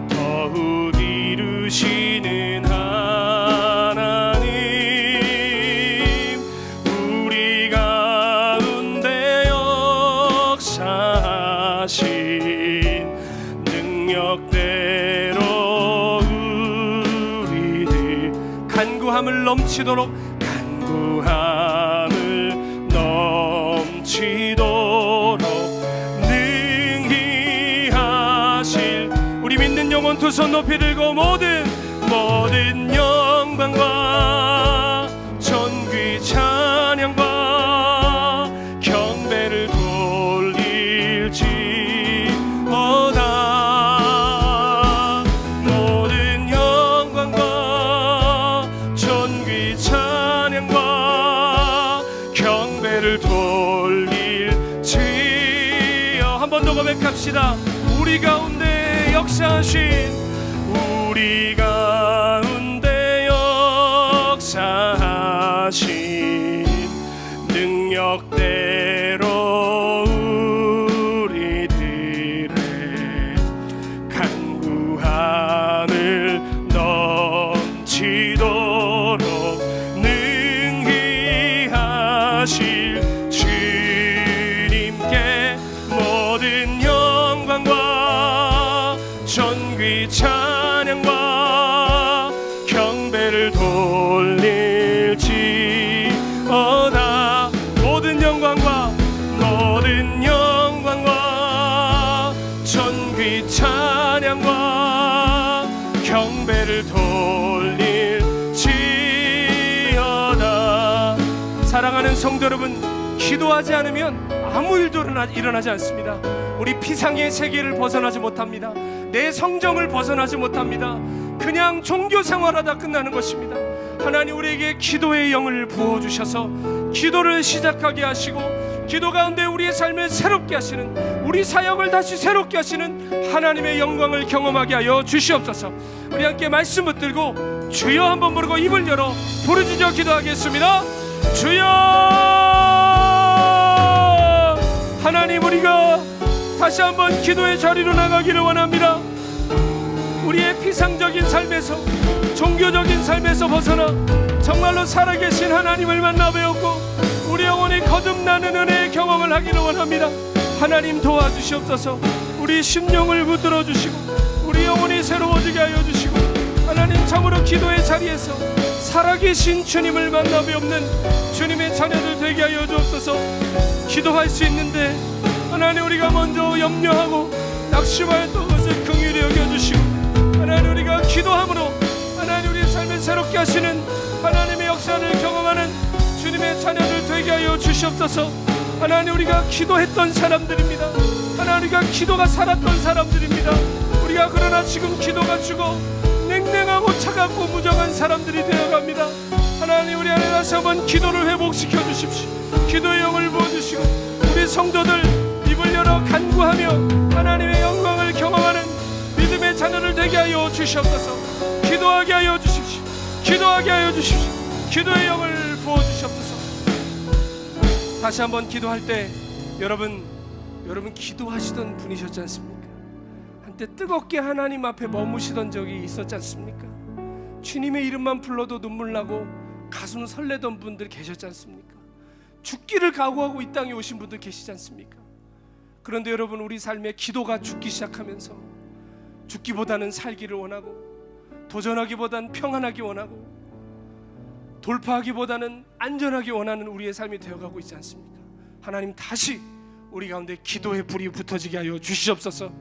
더욱 이루시는 하나님 우리 가운데 역사하신 능력대로 우리들 간구함을 넘치도록 능히 하실 우리 믿는 영혼 두 손 높이 들고 모든 영광과 존귀 찬양과 경배를 돌릴지어다 모든 영광과 존귀 찬양과 경배를 돌릴지어 한 번 더 고백합시다. 우리 가운데 역사하신 우리 가운데 역사하신 능력대로 우리들의 간구함을 넘치도록 능히 하실 주님께 모든 영광과 존귀 찬양과 경배를 돌릴지어다 모든 영광과 존귀 찬양과 경배를 돌릴지어다. 사랑하는 성도 여러분, 기도하지 않으면 아무 일도 일어나지 않습니다. 우리 피상의 세계를 벗어나지 못합니다. 내 성정을 벗어나지 못합니다. 그냥 종교 생활하다 끝나는 것입니다. 하나님 우리에게 기도의 영을 부어주셔서 기도를 시작하게 하시고 기도 가운데 우리의 삶을 새롭게 하시는 우리 사역을 다시 새롭게 하시는 하나님의 영광을 경험하게 하여 주시옵소서. 우리 함께 말씀 붙들고 주여 한번 부르고 입을 열어 부르짖어 기도하겠습니다. 주여 하나님 우리가 다시 한번 기도의 자리로 나가기를 원합니다. 우리의 피상적인 삶에서 종교적인 삶에서 벗어나 정말로 살아계신 하나님을 만나 배웠고 우리 영혼이 거듭나는 은혜의 경험을 하기를 원합니다. 하나님 도와주시옵소서. 우리 심령을 붙들어 주시고 우리 영혼이 새로워지게 하여 주시고 하나님 참으로 기도의 자리에서 살아계신 주님을 만나 뵙는 주님의 자녀들 되게 하여 주옵소서. 기도할 수 있는데 하나님 우리가 먼저 염려하고 낙심하였던 것을 긍휼히 여겨주시고, 하나님 우리가 기도함으로 하나님 우리의 삶을 새롭게 하시는 하나님의 역사를 경험하는 주님의 자녀들 되게 하여 주시옵소서. 하나님 우리가 기도했던 사람들입니다. 하나님 우리가 기도가 살았던 사람들입니다. 우리가 그러나 지금 기도가 죽어 냉랭하고 차갑고 무정한 사람들이 되어갑니다. 하나님 우리 안에 다시 한번 기도를 회복시켜 주십시오. 기도의 영을 부어주시고 우리 성도들 입을 열어 간구하며 하나님의 영광을 경험하는 믿음의 자녀를 되게 하여 주시옵소서. 기도하게 하여 주십시오. 기도하게 하여 주십시오. 기도의 영을 부어주시옵소서. 다시 한번 기도할 때 여러분 기도하시던 분이셨지 않습니까? 한때 뜨겁게 하나님 앞에 머무시던 적이 있었지 않습니까? 주님의 이름만 불러도 눈물 나고 가슴 설레던 분들 계셨지 않습니까? 죽기를 각오하고 이 땅에 오신 분들 계시지 않습니까? 그런데 여러분 우리 삶에 기도가 죽기 시작하면서 죽기보다는 살기를 원하고 도전하기보다는 평안하기 원하고 돌파하기보다는 안전하기 원하는 우리의 삶이 되어가고 있지 않습니까? 하나님 다시 우리 가운데 기도의 불이 붙어지게 하여 주시옵소서.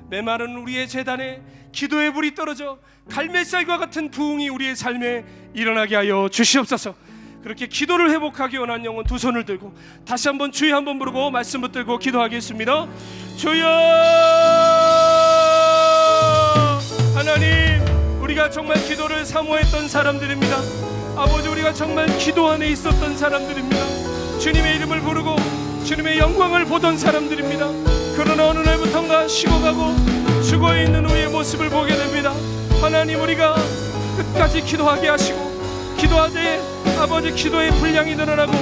메마른 우리의 제단에 기도의 불이 떨어져 갈매살과 같은 부흥이 우리의 삶에 일어나게 하여 주시옵소서. 그렇게 기도를 회복하기 원하는 영혼 두 손을 들고 다시 한번 주여 한번 부르고 말씀 붙들고 기도하겠습니다. 주여! 하나님 우리가 정말 기도를 사모했던 사람들입니다. 아버지 우리가 정말 기도 안에 있었던 사람들입니다. 주님의 이름을 부르고 주님의 영광을 보던 사람들입니다. 그러나 어느 날부터인가 식어가고 죽어있는 우리의 모습을 보게 됩니다. 하나님 우리가 끝까지 기도하게 하시고 기도하되 아버지 기도의 분량이 늘어나고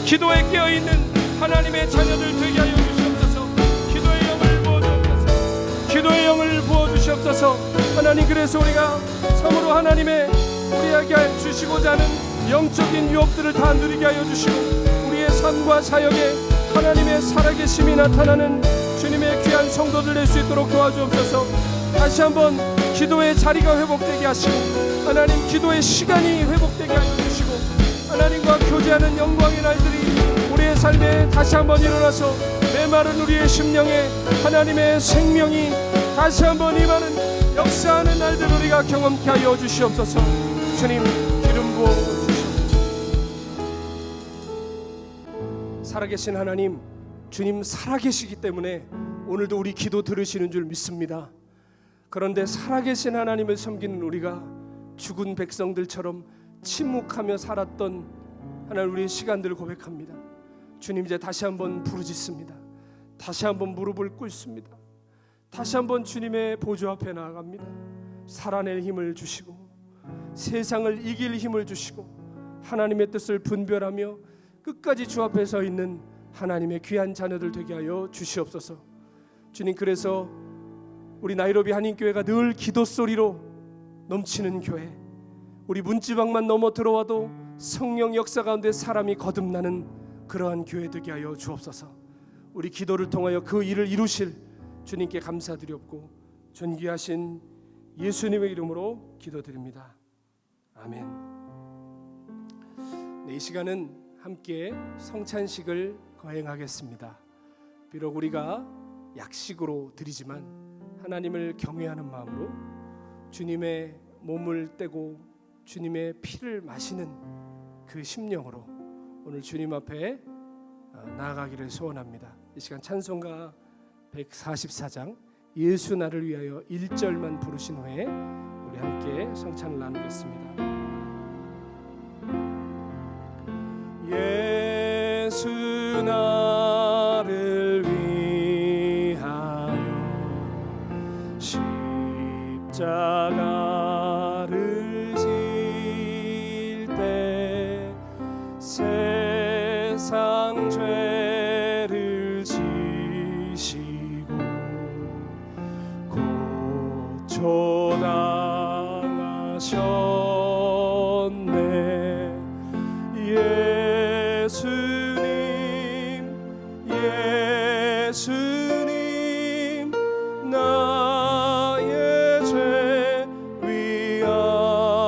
기도에 깨어있는 하나님의 자녀들 되게 하여 주시옵소서. 기도의 영을 부어주옵소서. 기도의 영을 부어주시옵소서. 하나님 그래서 우리가 참으로 하나님의 우리에게 주시고자 하는 영적인 유업들을 다 누리게 하여 주시고 우리의 삶과 사역에 하나님의 살아계심이 나타나는 주님의 귀한 성도들 될 수 있도록 도와주옵소서. 다시 한번 기도의 자리가 회복되게 하시고 하나님 기도의 시간이 회복되게 하여 주시고 하나님과 교제하는 영광의 날들이 우리의 삶에 다시 한번 일어나서 메마른 우리의 심령에 하나님의 생명이 다시 한번 임하는 역사하는 날들 우리가 경험케 하여 주시옵소서. 주님 기름 부어 주시옵소서. 살아계신 하나님, 주님 살아계시기 때문에 오늘도 우리 기도 들으시는 줄 믿습니다. 그런데 살아계신 하나님을 섬기는 우리가 죽은 백성들처럼 침묵하며 살았던 하나님 우리의 시간들을 고백합니다. 주님 이제 다시 한번 부르짖습니다. 다시 한번 무릎을 꿇습니다. 다시 한번 주님의 보좌 앞에 나아갑니다. 살아낼 힘을 주시고 세상을 이길 힘을 주시고 하나님의 뜻을 분별하며 끝까지 주 앞에 서 있는 하나님의 귀한 자녀들 되게 하여 주시옵소서. 주님 그래서 우리 나이로비 한인교회가 늘 기도 소리로 넘치는 교회, 우리 문지방만 넘어 들어와도 성령 역사 가운데 사람이 거듭나는 그러한 교회 되게 하여 주옵소서. 우리 기도를 통하여 그 일을 이루실 주님께 감사드리옵고 존귀하신 예수님의 이름으로 기도드립니다. 아멘. 이 시간은 함께 성찬식을 거행하겠습니다. 비록 우리가 약식으로 드리지만 하나님을 경외하는 마음으로 주님의 몸을 떼고 주님의 피를 마시는 그 심령으로 오늘 주님 앞에 나아가기를 소원합니다. 이 시간 찬송가 144장 예수 나를 위하여 1절만 부르신 후에 우리 함께 성찬을 나누겠습니다. 예수 나를 위하여 십자가를 질 때 세상 죄를 지시고 고초당하셨네. 예수님 나의 죄 위하여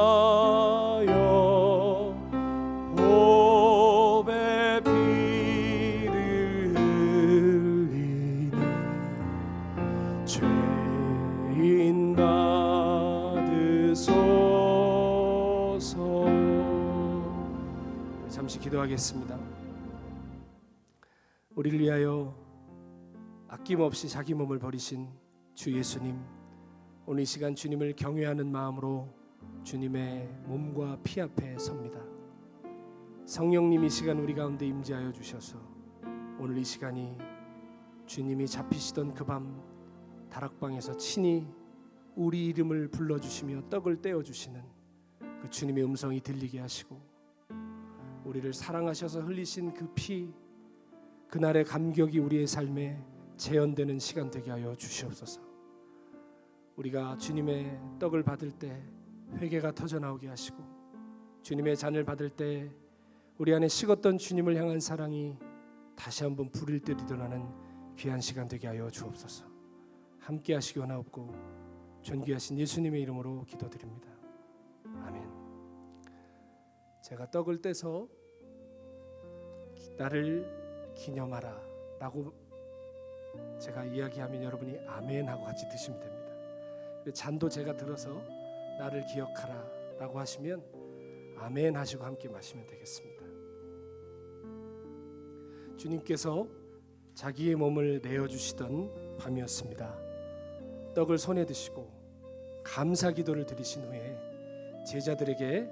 잠시 기도하겠습니다. 우리를 위하여 아낌없이 자기 몸을 버리신 주 예수님, 오늘 이 시간 주님을 경외하는 마음으로 주님의 몸과 피 앞에 섭니다. 성령님, 이 시간 우리 가운데 임재하여 주셔서 오늘 이 시간이 주님이 잡히시던 그 밤 다락방에서 친히 우리 이름을 불러주시며 떡을 떼어주시는 그 주님의 음성이 들리게 하시고, 우리를 사랑하셔서 흘리신 그 피, 그날의 감격이 우리의 삶에 재현되는 시간 되게 하여 주시옵소서. 우리가 주님의 떡을 받을 때 회개가 터져나오게 하시고, 주님의 잔을 받을 때 우리 안에 식었던 주님을 향한 사랑이 다시 한번 불일 듯 일어나는 귀한 시간 되게 하여 주옵소서. 함께 하시기 원하옵고 존귀하신 예수님의 이름으로 기도드립니다. 아멘. 제가 떡을 떼서 나를 기념하라 라고 제가 이야기하면 여러분이 아멘 하고 같이 드시면 됩니다. 잔도 제가 들어서 나를 기억하라 라고 하시면 아멘 하시고 함께 마시면 되겠습니다. 주님께서 자기의 몸을 내어주시던 밤이었습니다. 떡을 손에 드시고 감사 기도를 드리신 후에 제자들에게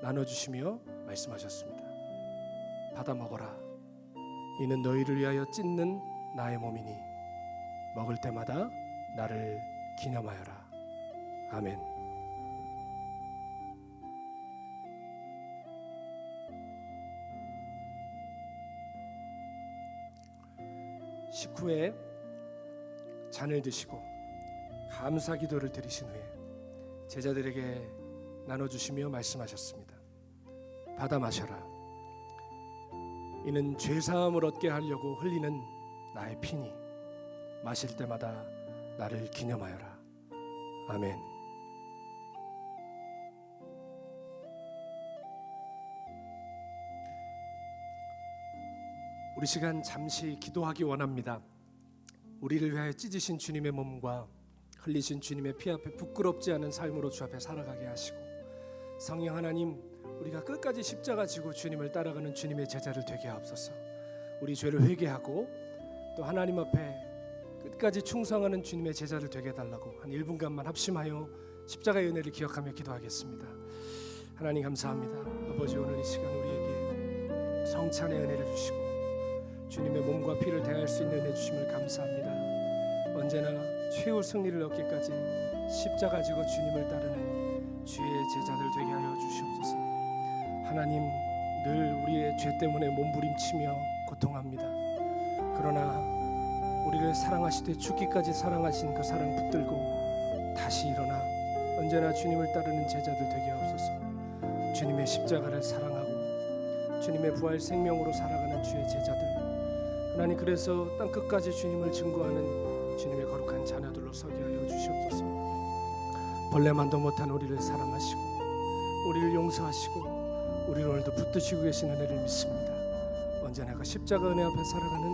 나눠주시며 말씀하셨습니다. 받아 먹어라. 이는 너희를 위하여 찢는 나의 몸이니 먹을 때마다 나를 기념하여라. 아멘. 식후에 잔을 드시고 감사 기도를 드리신 후에 제자들에게 나눠주시며 말씀하셨습니다. 받아 마셔라. 이는 죄사함을 얻게 하려고 흘리는 나의 피니 마실 때마다 나를 기념하여라. 아멘. 우리 시간 잠시 기도하기 원합니다. 우리를 위하여 찢으신 주님의 몸과 흘리신 주님의 피 앞에 부끄럽지 않은 삶으로 주 앞에 살아가게 하시고, 성령 하나님, 우리가 끝까지 십자가 지고 주님을 따라가는 주님의 제자를 되게 하옵소서. 우리 죄를 회개하고 또 하나님 앞에 끝까지 충성하는 주님의 제자를 되게 해달라고 한 1분간만 합심하여 십자가의 은혜를 기억하며 기도하겠습니다. 하나님 감사합니다. 아버지, 오늘 이 시간 우리에게 성찬의 은혜를 주시고 주님의 몸과 피를 대할 수 있는 은혜 주심을 감사합니다. 언제나 최후 승리를 얻기까지 십자가 지고 주님을 따르는 주의 제자들 되게 하여 주시옵소서. 하나님, 늘 우리의 죄 때문에 몸부림치며 고통합니다. 그러나 우리를 사랑하시되 죽기까지 사랑하신 그 사랑 붙들고 다시 일어나 언제나 주님을 따르는 제자들 되게 하옵소서. 주님의 십자가를 사랑하고 주님의 부활 생명으로 살아가는 주의 제자들, 하나님, 그래서 땅 끝까지 주님을 증거하는 주님의 거룩한 자녀들로 서게 하여 주시옵소서. 벌레만도 못한 우리를 사랑하시고 우리를 용서하시고 우리를 오늘도 붙드시고 계신 은혜를 믿습니다. 언제나 그 십자가 은혜 앞에 살아가는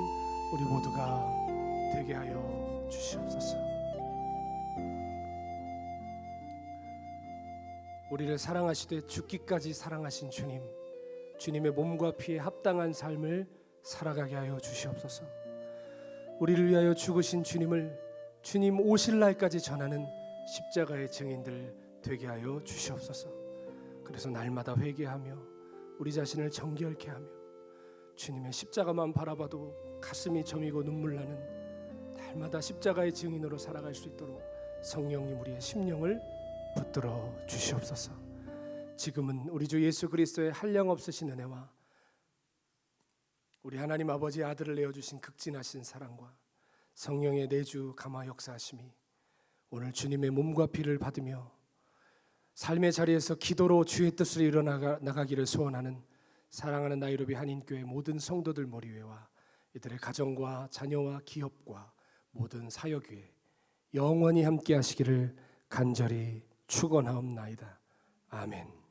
우리 모두가 되게 하여 주시옵소서. 우리를 사랑하시되 죽기까지 사랑하신 주님, 주님의 몸과 피에 합당한 삶을 살아가게 하여 주시옵소서. 우리를 위하여 죽으신 주님을 주님 오실 날까지 전하는 십자가의 증인들 되게 하여 주시옵소서. 그래서 날마다 회개하며 우리 자신을 정결케 하며 주님의 십자가만 바라봐도 가슴이 저미고 눈물 나는 날마다 십자가의 증인으로 살아갈 수 있도록 성령님 우리의 심령을 붙들어 주시옵소서. 지금은 우리 주 예수 그리스도의 한량없으신 은혜와 우리 하나님 아버지 아들을 내어주신 극진하신 사랑과 성령의 내주 감화 역사하심이 오늘 주님의 몸과 피를 받으며 삶의 자리에서 기도로 주의 뜻을 이뤄나가기를 소원하는 사랑하는 나이로비 한인교회 모든 성도들 머리 위에와 이들의 가정과 자녀와 기업과 모든 사역 위에 영원히 함께 하시기를 간절히 축원하옵나이다. 아멘.